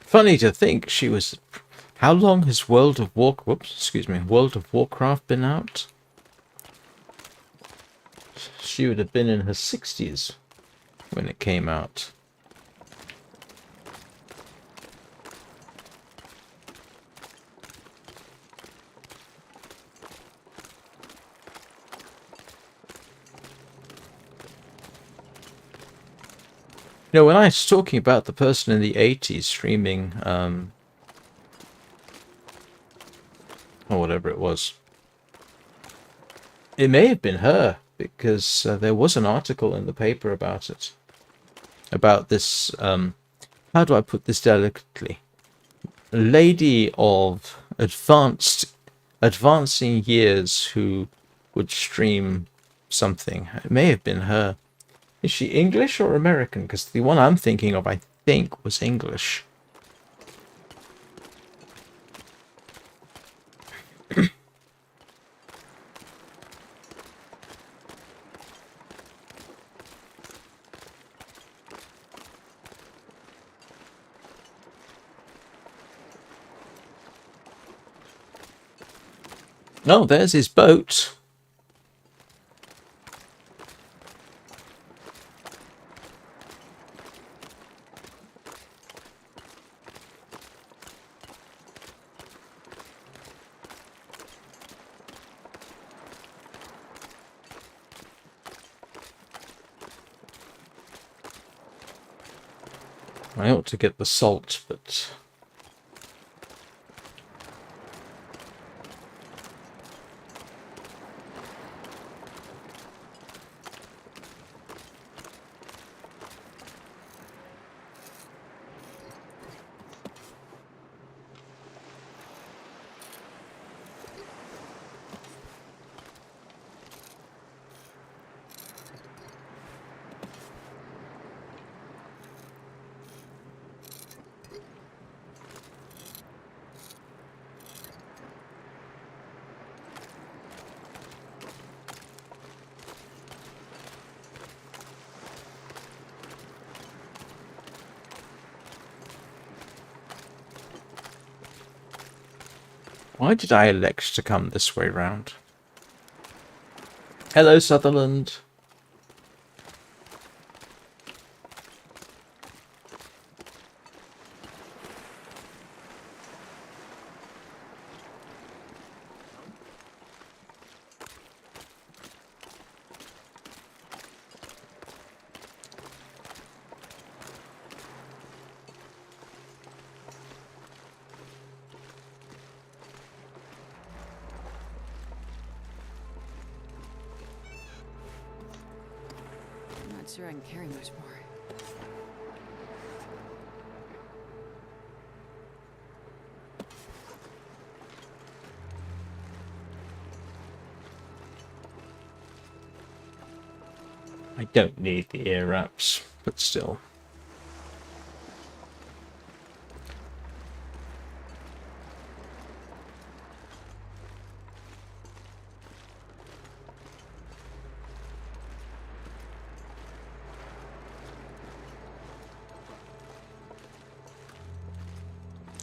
Funny to think she was. How long has World of Warcraft been out? She would have been in her 60s when it came out. You know, when I was talking about the person in the 80s streaming, or whatever it was, it may have been her, because there was an article in the paper about it. About this, how do I put this delicately? A lady of advancing years who would stream something. It may have been her. Is she English or American? Because the one I'm thinking of, I think, was English. Oh, there's his boat. I ought to get the salt, but... Why did I elect to come this way round? Hello, Sutherland. I'm not sure I can carry much more. I don't need the ear wraps, but still.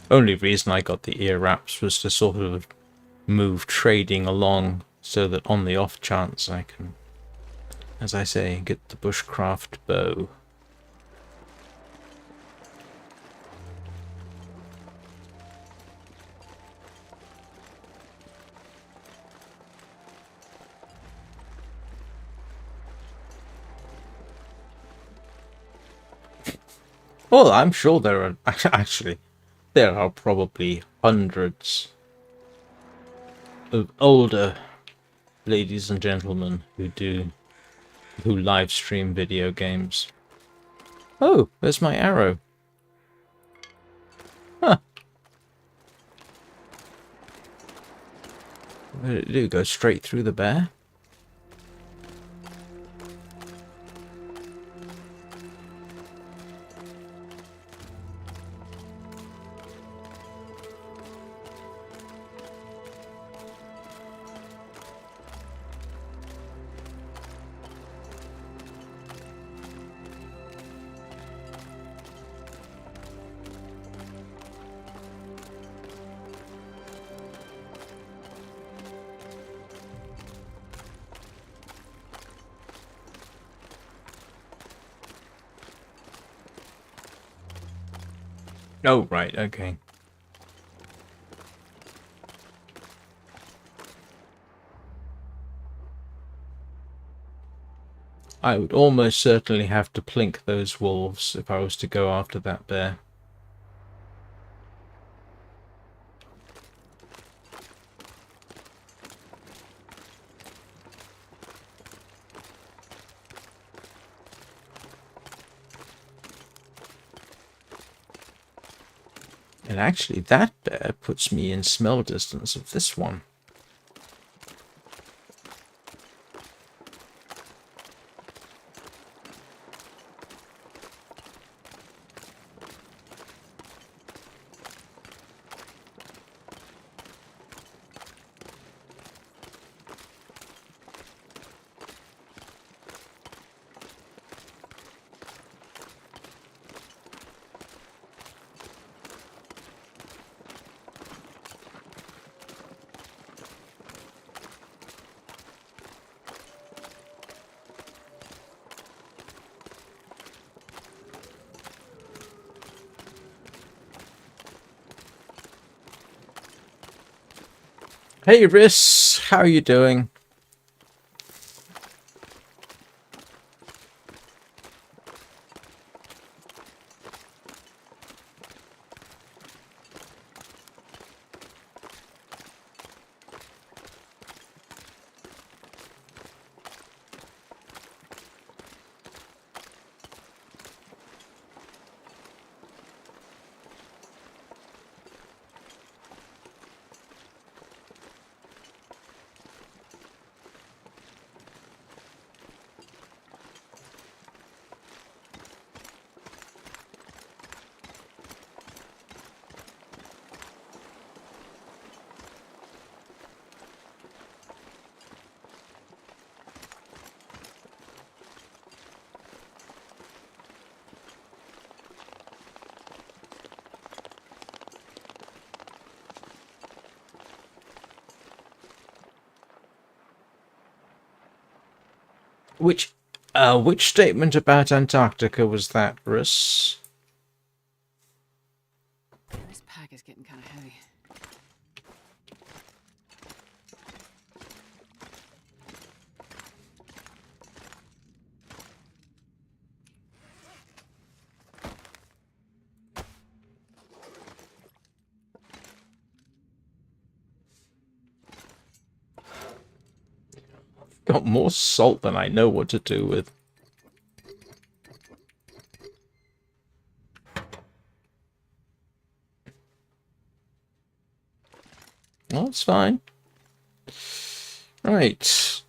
Only reason I got the ear wraps was to sort of move trading along so that on the off chance I can, as I say, get the bushcraft bow. Well, I'm sure there are actually there are probably hundreds of older ladies and gentlemen who live stream video games. Oh, there's my arrow. Huh. What did it do? Go straight through the bear? Oh, right, okay. I would almost certainly have to plink those wolves if I was to go after that bear. And actually, that bear puts me in smell distance of this one. Hey, Riss, how are you doing? Which statement about Antarctica was that, Riss? This pack is getting kind of heavy. Got more salt than I know what to do with. Well, it's fine. Right.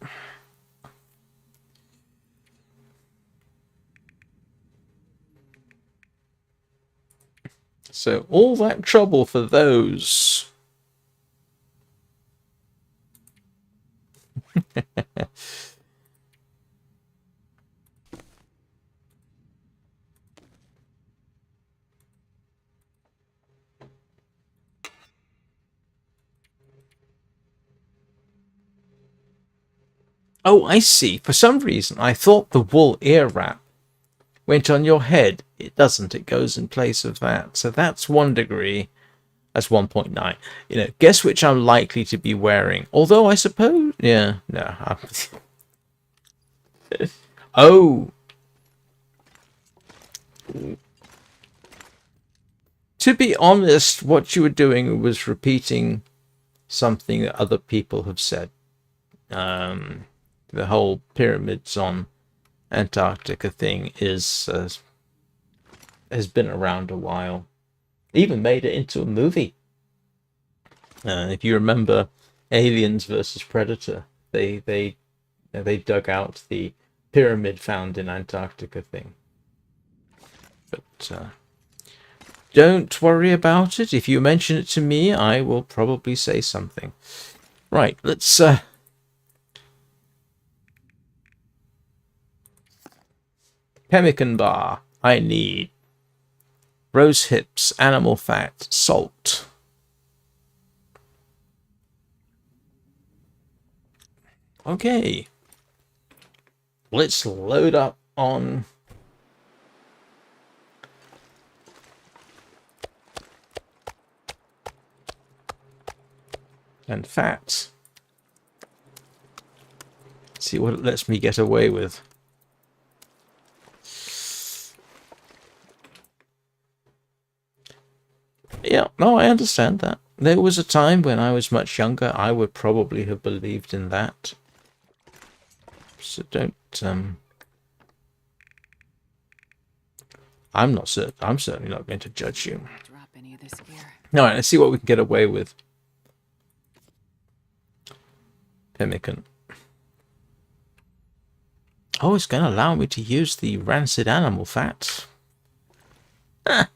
So, all that trouble for those. Oh, I see. For some reason, I thought the wool ear wrap went on your head. It doesn't. It goes in place of that. So that's 1 degree. That's 1.9. You know, guess which I'm likely to be wearing. Although I suppose... Yeah, no. Oh. To be honest, what you were doing was repeating something that other people have said. The whole pyramids on Antarctica thing has been around a while. Even made it into a movie. If you remember Aliens versus Predator, they dug out the pyramid found in Antarctica thing. But don't worry about it. If you mention it to me, I will probably say something. Right, let's Pemmican bar. I need rose hips, animal fat, salt. Okay. Let's load up on and fat. See what it lets me get away with. Yeah, no, I understand that. There was a time when I was much younger, I would probably have believed in that. So don't, I'm certainly not going to judge you. Drop any of this gear. Alright, let's see what we can get away with. Pemmican. Oh, it's going to allow me to use the rancid animal fat. Ah.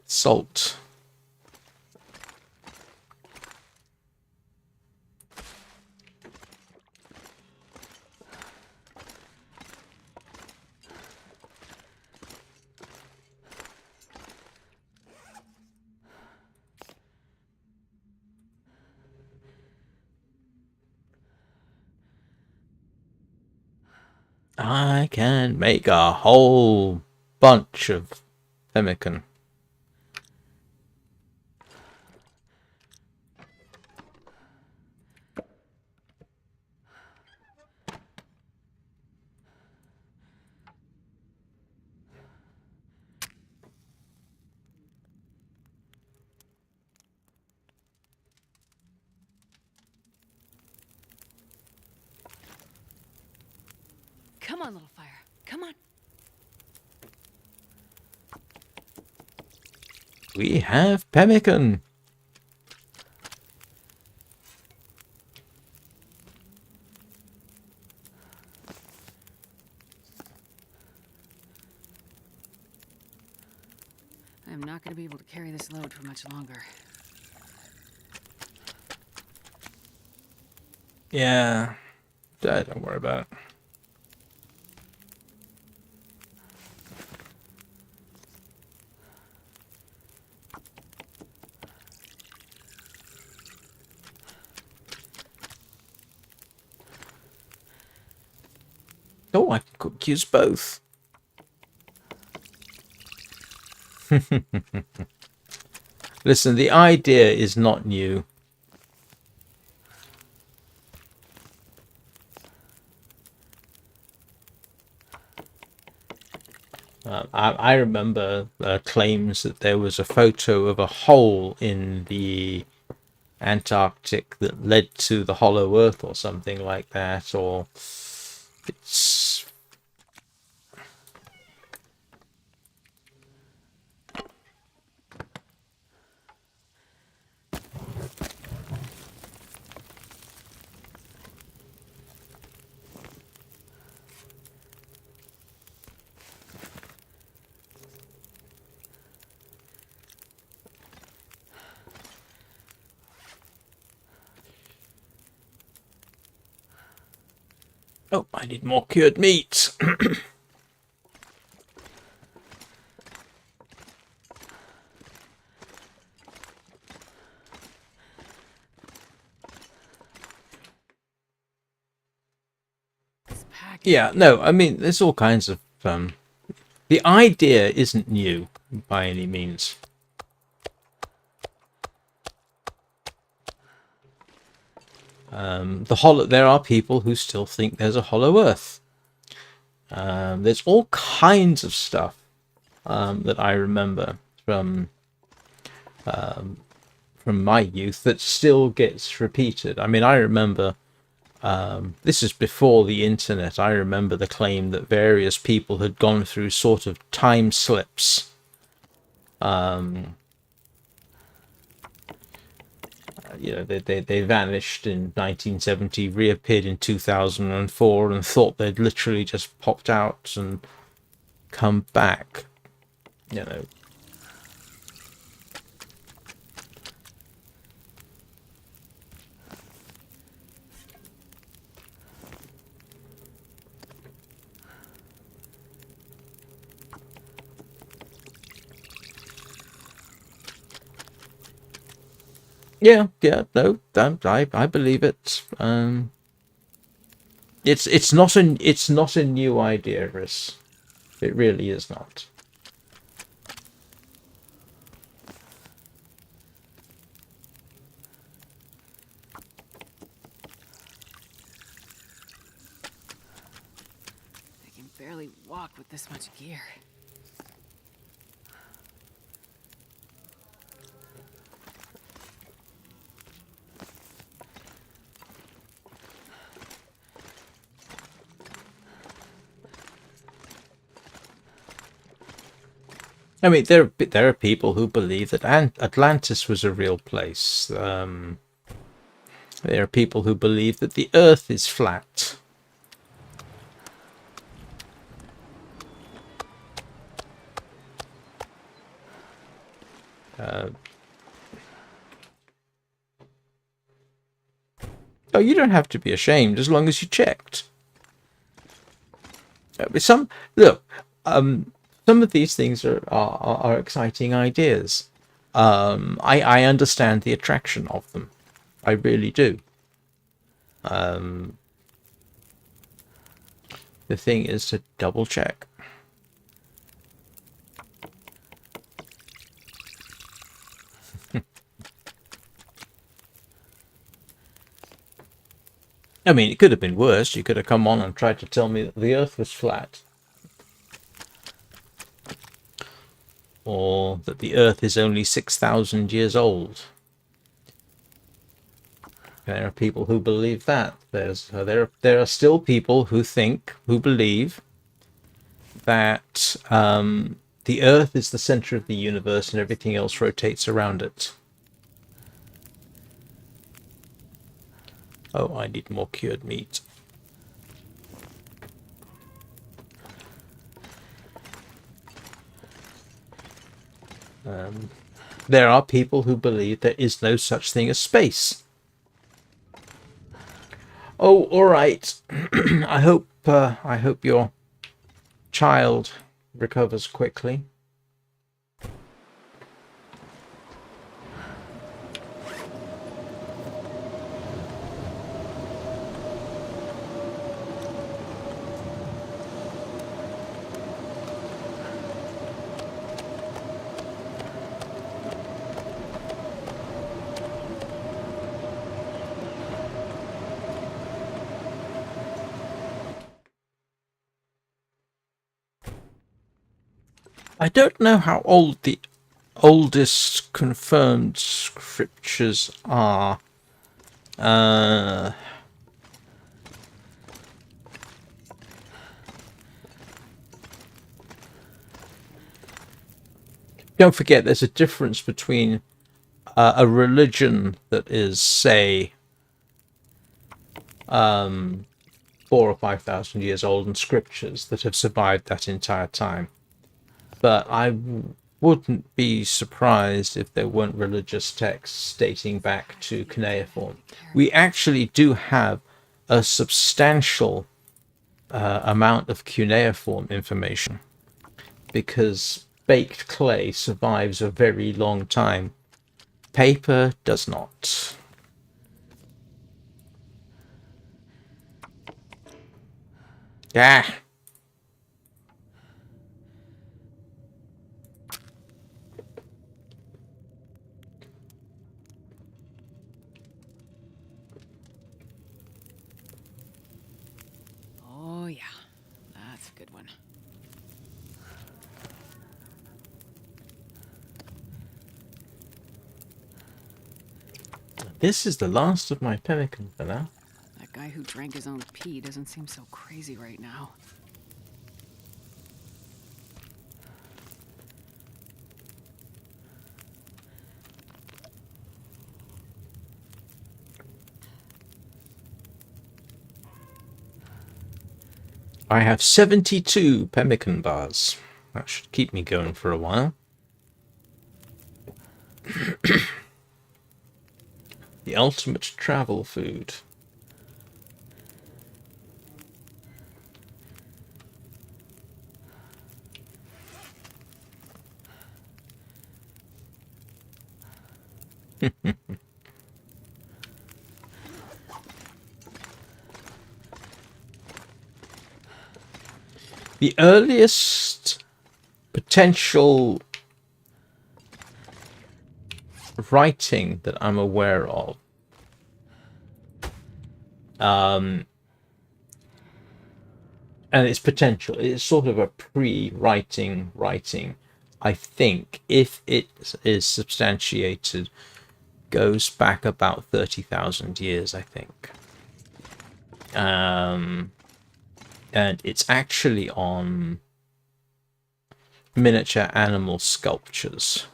Salt. I can make a whole bunch of pemmican. Come on, little fire. Come on. We have pemmican. I'm not going to be able to carry this load for much longer. Yeah. Don't worry about it. Oh, I could use both. Listen, the idea is not new. I remember claims that there was a photo of a hole in the Antarctic that led to the Hollow Earth or something like that, or it's... Oh, I need more cured meat. This pack. Yeah, no, I mean, there's all kinds of... the idea isn't new by any means. There are people who still think there's a Hollow Earth. There's all kinds of stuff that I remember from my youth that still gets repeated. I mean, I remember, this is before the internet, I remember the claim that various people had gone through sort of time slips. You know, they vanished in 1970, reappeared in 2004, and thought they'd literally just popped out and come back. You know. Yeah, no, I believe it. It's not a new idea, Riss. It really is not. barely walk with this much gear. I mean, there are people who believe that Atlantis was a real place. There are people who believe that the Earth is flat. Oh, you don't have to be ashamed as long as you checked. Some look. Some of these things are exciting ideas. I understand the attraction of them. I really do. The thing is to double check. I mean, it could have been worse. You could have come on and tried to tell me that the Earth was flat. Or that the Earth is only 6,000 years old. There are people who believe that. There are still people who believe that the Earth is the center of the universe and everything else rotates around it. Oh, I need more cured meat. There are people who believe there is no such thing as space. Oh, all right. I hope your child recovers quickly. I don't know how old the oldest confirmed scriptures are. Don't forget, there's a difference between a religion that is, say, 4,000 or 5,000 years old and scriptures that have survived that entire time. But I wouldn't be surprised if there weren't religious texts dating back to cuneiform. We actually do have a substantial amount of cuneiform information because baked clay survives a very long time. Paper does not. Ah! Oh, yeah. That's a good one. This is the last of my pemmican for now. That guy who drank his own pee doesn't seem so crazy right now. I have 72 pemmican bars. That should keep me going for a while. The ultimate travel food. The earliest potential writing that I'm aware of and its potential. It's sort of a pre-writing writing. I think if it is substantiated, goes back about 30,000 years, I think. And it's actually on miniature animal sculptures.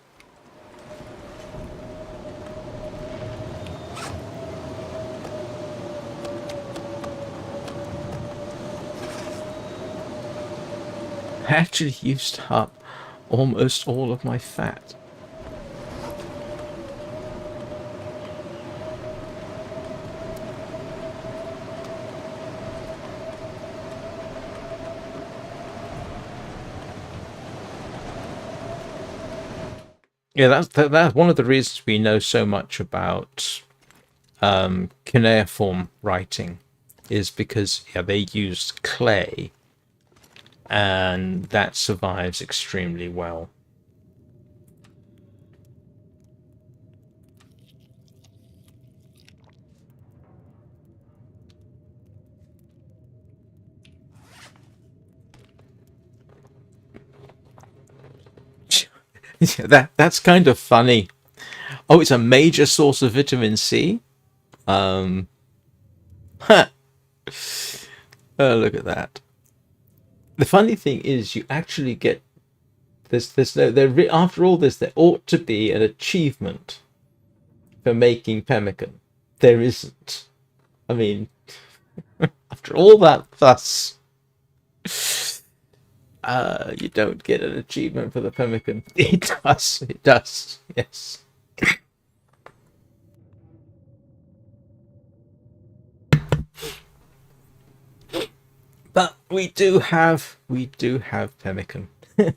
I actually used up almost all of my fat. Yeah, that's one of the reasons we know so much about cuneiform writing, is because they used clay, and that survives extremely well. That's kind of funny. Oh, it's a major source of vitamin C. Huh. Oh, look at that. The funny thing is, you actually get there's no there. After all this, there ought to be an achievement for making pemmican. There isn't. I mean, after all that fuss, you don't get an achievement for the pemmican. It does. It does. Yes. But we do have pemmican. The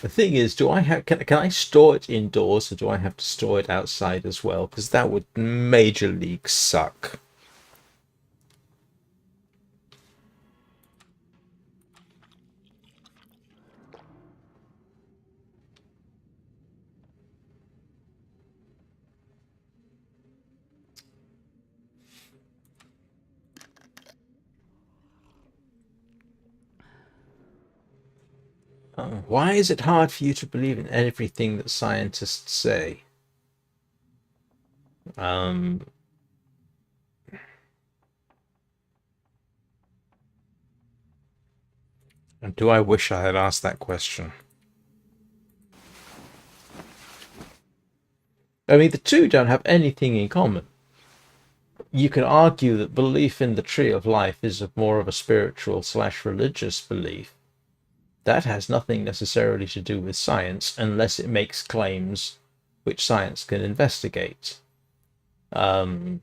thing is, do I have can I store it indoors, or do I have to store it outside as well? Because that would major league suck. Why is it hard for you to believe in everything that scientists say? And do I wish I had asked that question? I mean, the two don't have anything in common. You can argue that belief in the tree of life is more of a spiritual / religious belief. That has nothing necessarily to do with science, unless it makes claims which science can investigate. I mean,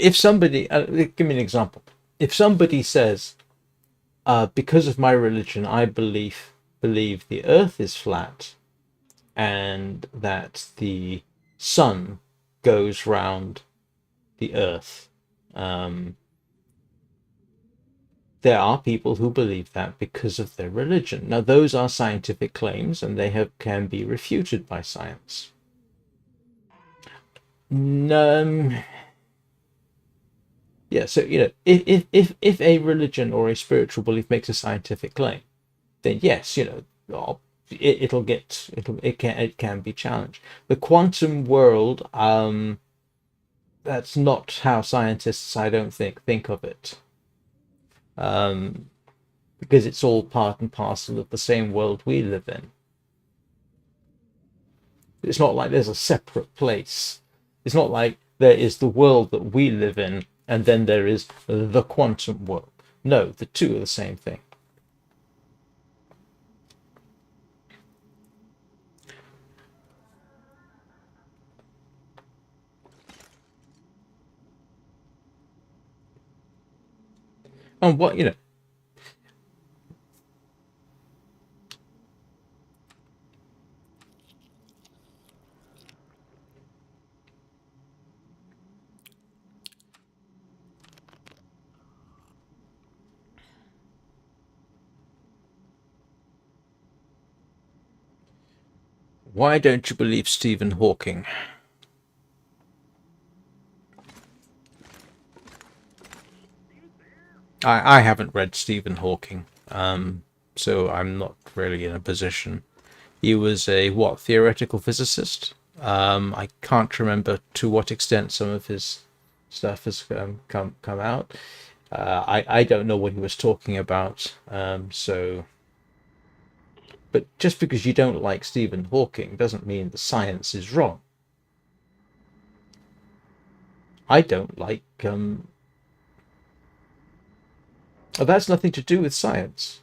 if somebody, give me an example. If somebody says, because of my religion, I believe the Earth is flat, and that the sun goes round the Earth. There are people who believe that because of their religion. Now, those are scientific claims, and they can be refuted by science. Yeah, so if a religion or a spiritual belief makes a scientific claim, then yes, it can be challenged. The quantum world, that's not how scientists, I don't think of it, because it's all part and parcel of the same world we live in. It's not like there's a separate place. It's not like there is the world that we live in, and then there is the quantum world. No, the two are the same thing. And what, Why don't you believe Stephen Hawking? I haven't read Stephen Hawking, so I'm not really in a position. He was a theoretical physicist. I can't remember to what extent some of his stuff has come out. I don't know what he was talking about. But just because you don't like Stephen Hawking doesn't mean the science is wrong. I don't like. That's nothing to do with science.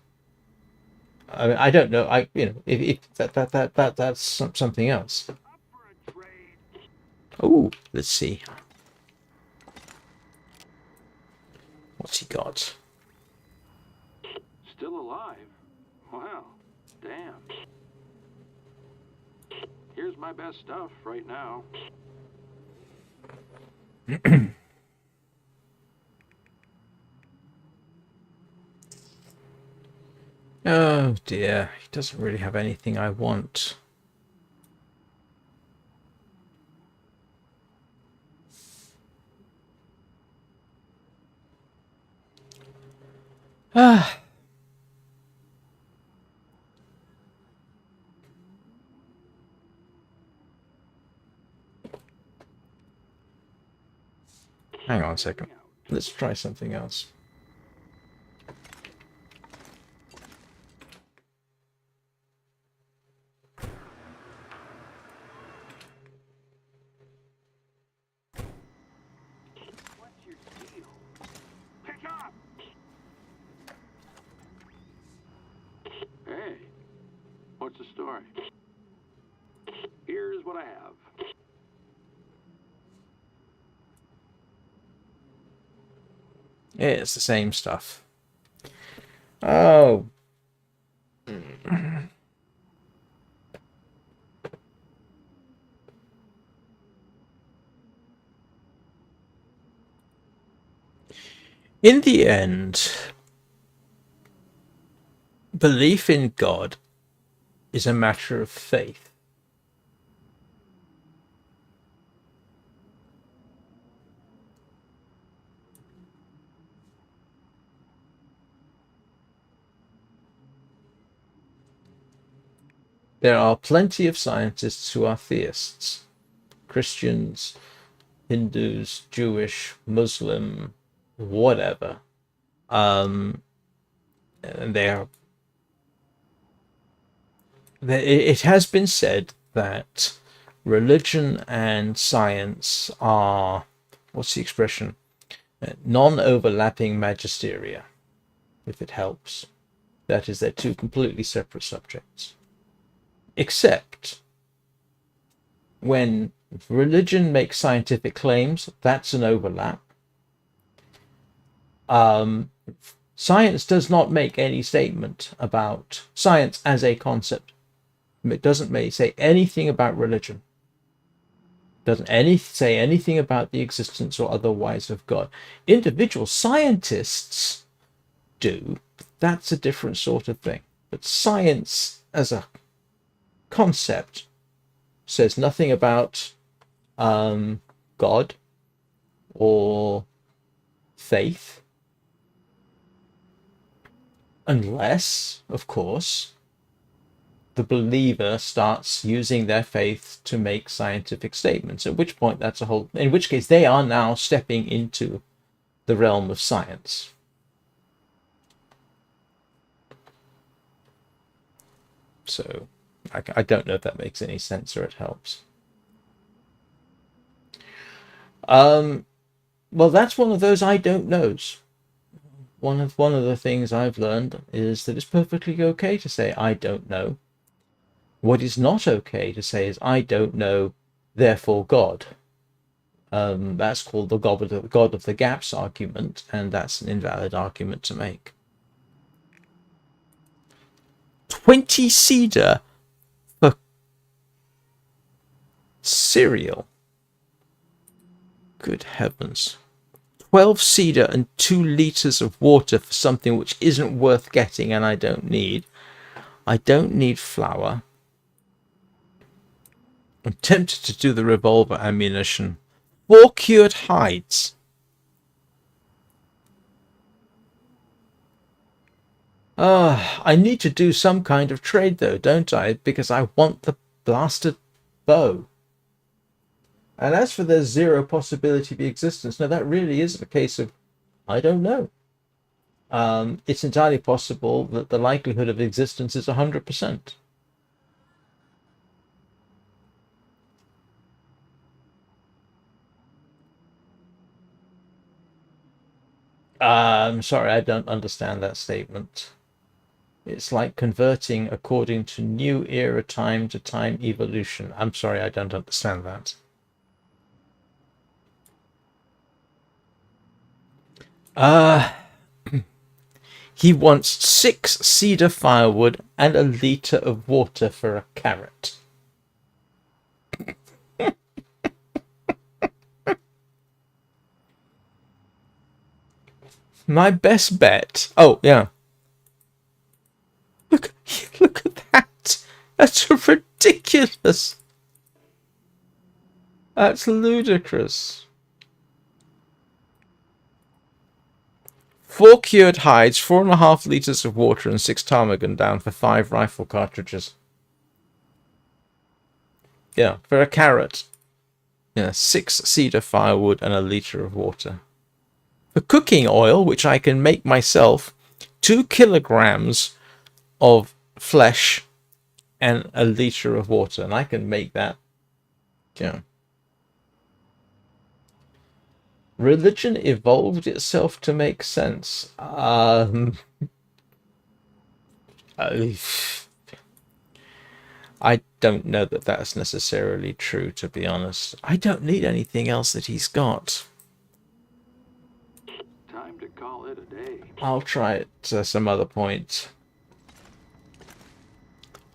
I mean, I don't know. If that's something else. Oh, let's see. What's he got? Still alive? Wow. Damn. Here's my best stuff right now. Oh dear, he doesn't really have anything I want. Ah. Hang on a second. Let's try something else. What's your deal? Pick up! Hey, what's the story? Here's what I have. Yeah, it's the same stuff. Oh. In the end, belief in God is a matter of faith. There are plenty of scientists who are theists. Christians, Hindus, Jewish, Muslim, whatever. And it has been said that religion and science are, what's the expression? Non-overlapping magisteria, if it helps. That is, they're two completely separate subjects. Except when religion makes scientific claims, that's an overlap. Science does not make any statement about science as a concept. It doesn't say anything about religion. Doesn't say anything about the existence or otherwise of God. Individual scientists do. That's a different sort of thing. But science as a concept says nothing about God or faith, unless, of course, the believer starts using their faith to make scientific statements, at which point in which case they are now stepping into the realm of science. So I don't know if that makes any sense or it helps. Well, that's one of those I don't knows. One of the things I've learned is that it's perfectly okay to say I don't know. What is not okay to say is I don't know, therefore God. That's called the God of the gaps argument, and that's an invalid argument to make. 20 cedar for cereal. Good heavens. 12 cedar and 2 litres of water for something which isn't worth getting and I don't need. I don't need flour. I'm tempted to do the revolver ammunition. 4 cured hides. I need to do some kind of trade though, don't I? Because I want the blasted bow. And as for there's zero possibility of existence, no, that really is a case of, I don't know. It's entirely possible that the likelihood of existence is 100%. I'm sorry, I don't understand that statement. It's like converting according to new era time to time evolution. I'm sorry, I don't understand that. He wants 6 cedar firewood and a litre of water for a carrot. My best bet. Oh, yeah. Look at that. That's ridiculous. That's ludicrous. 4 cured hides, 4.5 litres of water, and 6 ptarmigan down for 5 rifle cartridges. Yeah, for a carrot. Yeah, 6 cedar firewood and a litre of water. For cooking oil, which I can make myself, 2 kilograms of flesh and a litre of water. And I can make that. Yeah. Religion evolved itself to make sense. I don't know that that's necessarily true, to be honest. I don't need anything else that he's got. Time to call it a day. I'll try it some other point.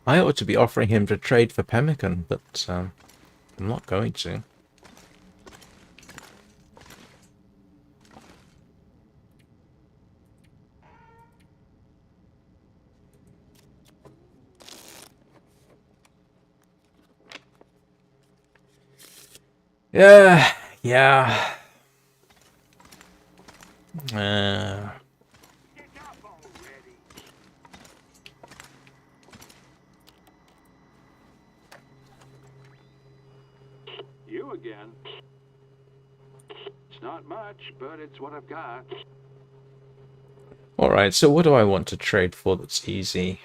I ought to be offering him to trade for Pemmican, but I'm not going to. Yeah. Get up already. You again. It's not much, but it's what I've got. Alright, so what do I want to trade for that's easy?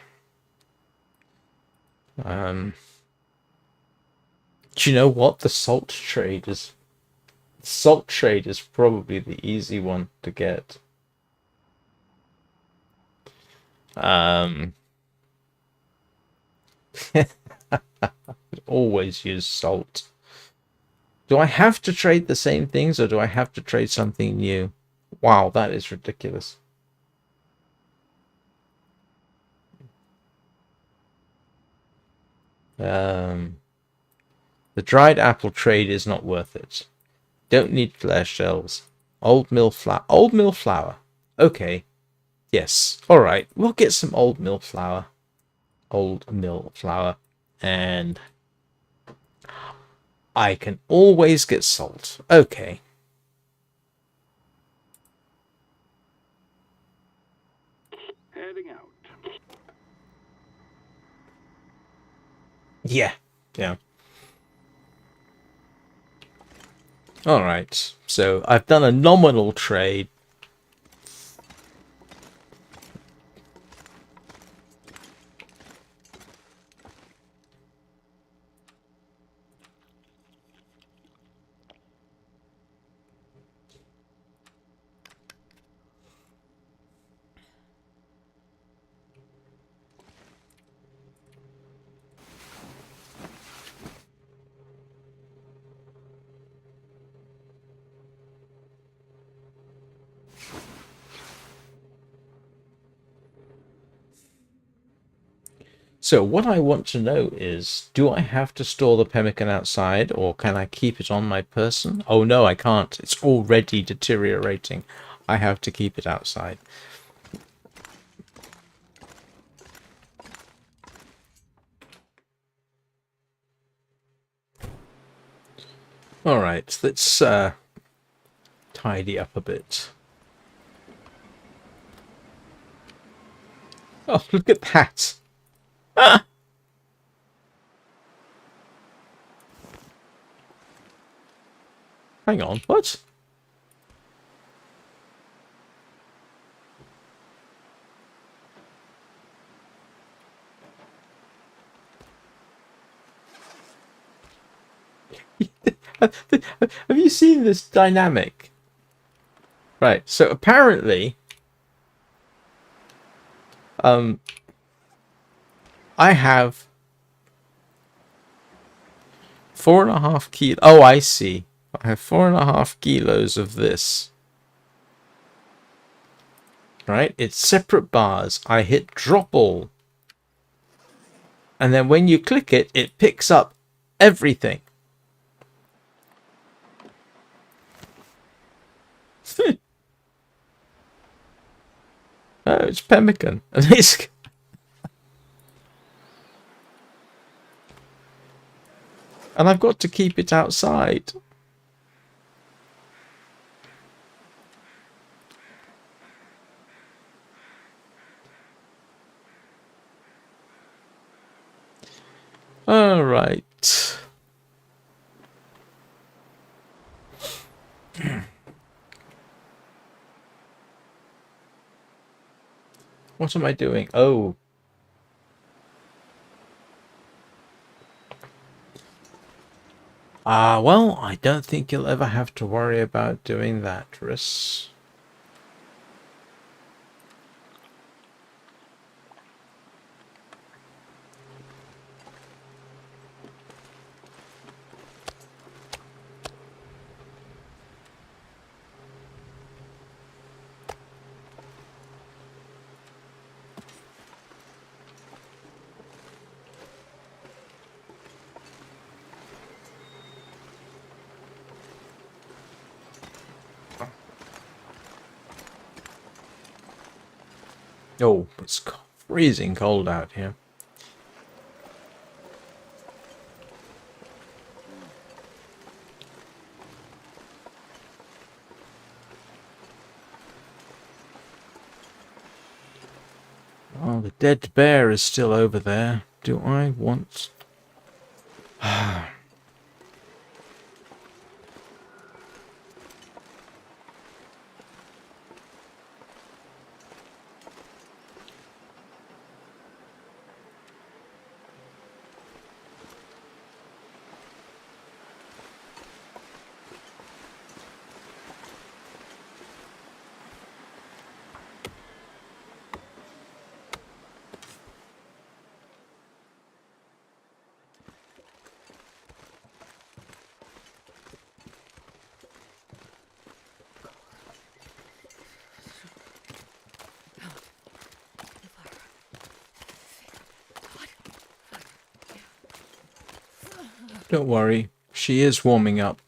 Do you know what? The salt trade is probably the easy one to get. Always use salt. Do I have to trade the same things, or do I have to trade something new? Wow, that is ridiculous. The dried apple trade is not worth it. Don't need flare shells. Old mill flour. Old mill flour. Okay. Yes. Alright. We'll get some old mill flour. Old mill flour. And I can always get salt. Okay. Heading out. Yeah. Alright. So I've done a nominal trade. So what I want to know is, do I have to store the pemmican outside, or can I keep it on my person? Oh no, I can't. It's already deteriorating. I have to keep it outside. Alright, let's tidy up a bit. Oh, look at that! Ah! Hang on, what? Have you seen this dynamic? Right, so apparently, I have 4.5 kilos. Oh, I see. I have 4.5 kilos of this. Right, it's separate bars. I hit drop all. And then when you click it, it picks up everything. Oh, it's Pemmican. And it's... And I've got to keep it outside. All right. What am I doing? Oh. Well, I don't think you'll ever have to worry about doing that, Riss. Oh, it's freezing cold out here. Oh, the dead bear is still over there. Do I want... Don't worry, she is warming up.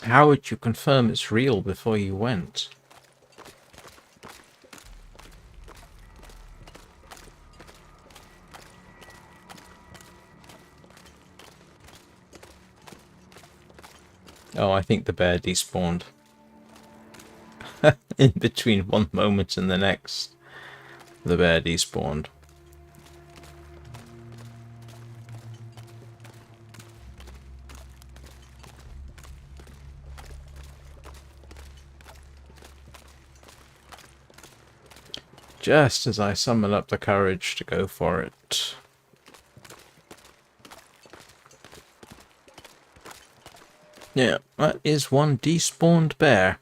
How would you confirm it's real before you went? Oh, I think the bear despawned. In between one moment and the next, the bear despawned. Just as I summon up the courage to go for it. Yeah, that is one despawned bear.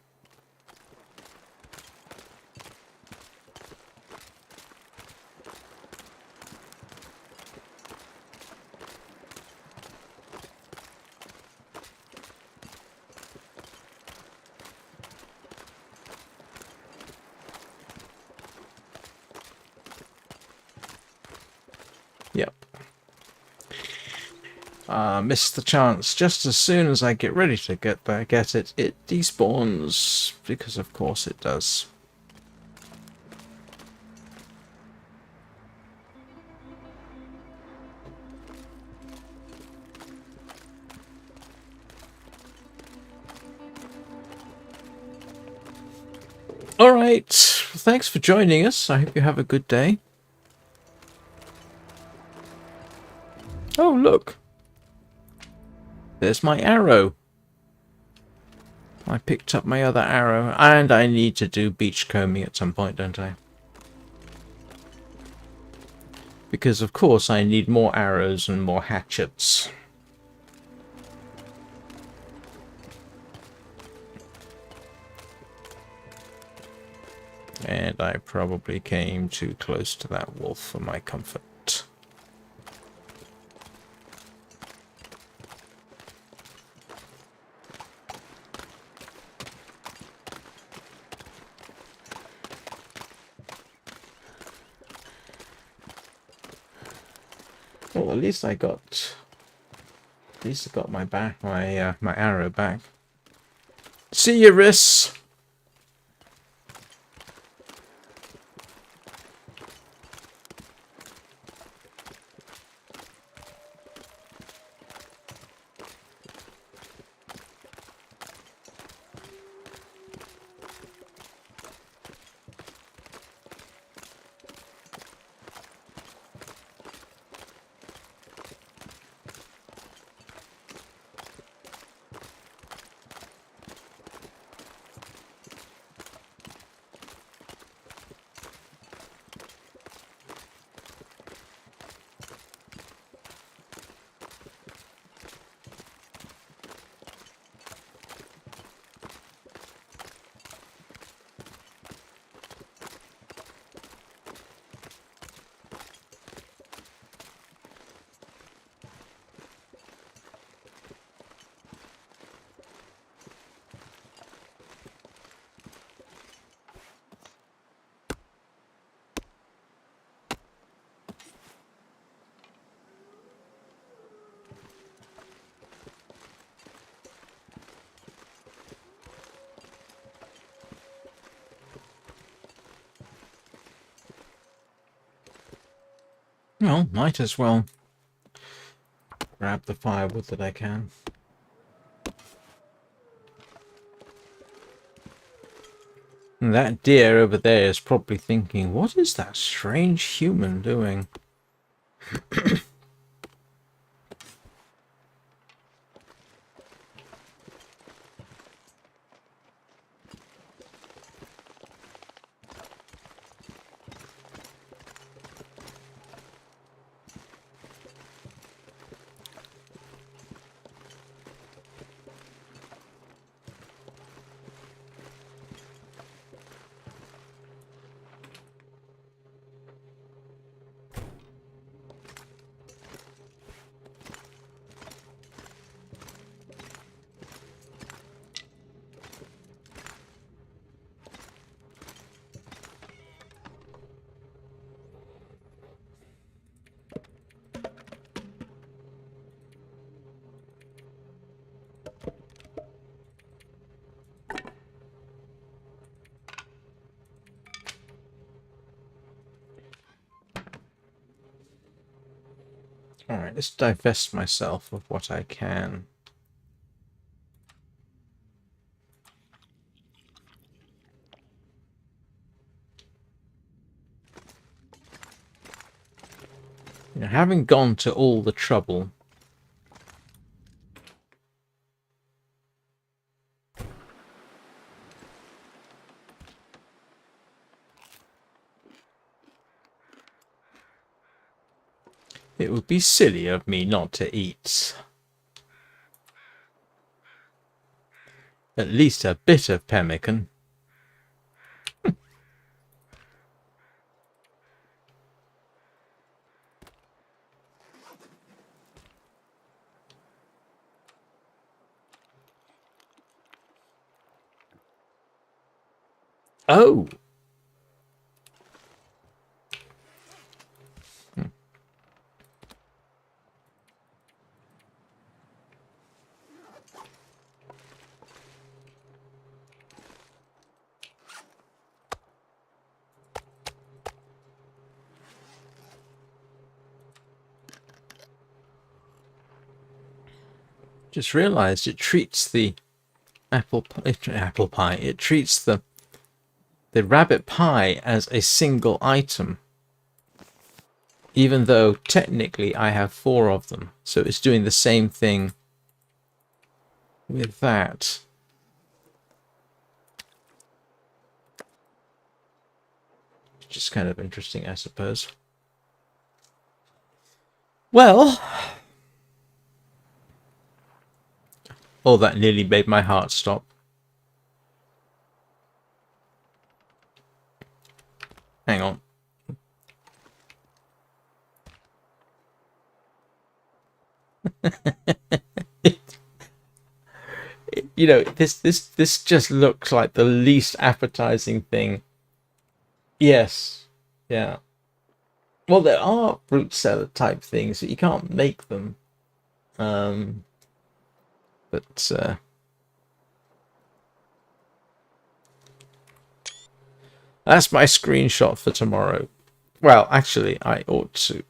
Yep. Missed the chance. Just as soon as I get ready to get it, it despawns. Because of course it does. Alright, thanks for joining us. I hope you have a good day. Oh, look. There's my arrow. I picked up my other arrow, and I need to do beach combing at some point, don't I? Because of course I need more arrows and more hatchets. And I probably came too close to that wolf for my comfort. Well, at least I got my arrow back. See you, Riss. Well, might as well grab the firewood that I can. And that deer over there is probably thinking, what is that strange human doing? Alright, let's divest myself of what I can. You know, having gone to all the trouble, it would be silly of me not to eat at least a bit of pemmican. Oh! Just realised it treats the apple pie. It treats the rabbit pie as a single item, even though technically I have 4 of them. So it's doing the same thing with that. Which is kind of interesting, I suppose. Well, oh, that nearly made my heart stop. Hang on. You know, this just looks like the least appetizing thing. Yes. Yeah. Well, there are fruit salad type things, but you can't make them. But that's my screenshot for tomorrow. Well, actually, I ought to.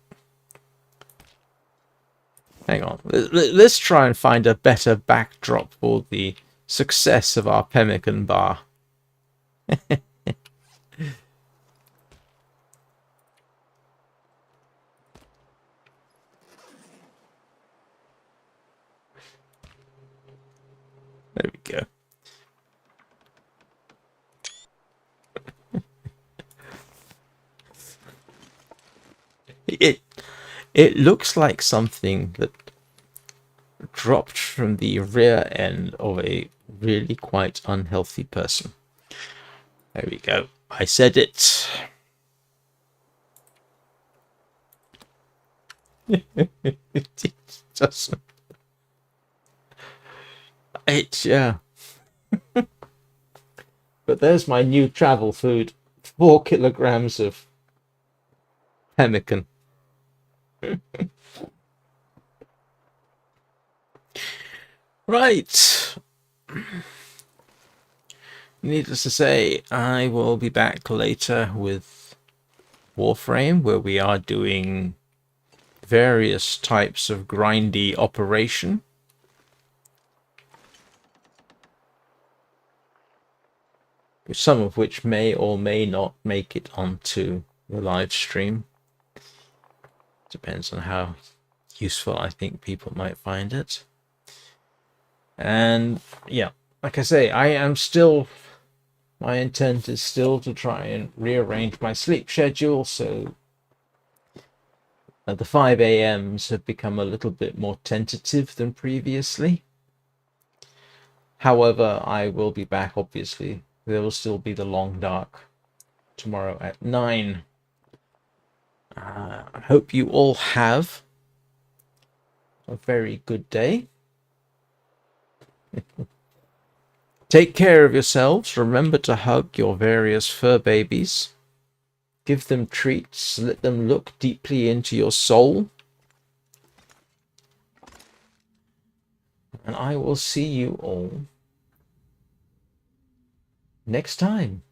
Hang on. Let's try and find a better backdrop for the success of our Pemmican bar. There we go. It looks like something that dropped from the rear end of a really quite unhealthy person. There we go. I said it. It doesn't. Yeah. But there's my new travel food. 4 kilograms of pemmican. Right. Needless to say, I will be back later with Warframe, where we are doing various types of grindy operation. Some of which may or may not make it onto the live stream. Depends on how useful I think people might find it. And yeah, like I say, my intent is still to try and rearrange my sleep schedule so the 5 a.m.s have become a little bit more tentative than previously. However, I will be back, obviously. There will still be the long dark tomorrow at 9. I hope you all have a very good day. Take care of yourselves. Remember to hug your various fur babies. Give them treats. Let them look deeply into your soul. And I will see you all next time.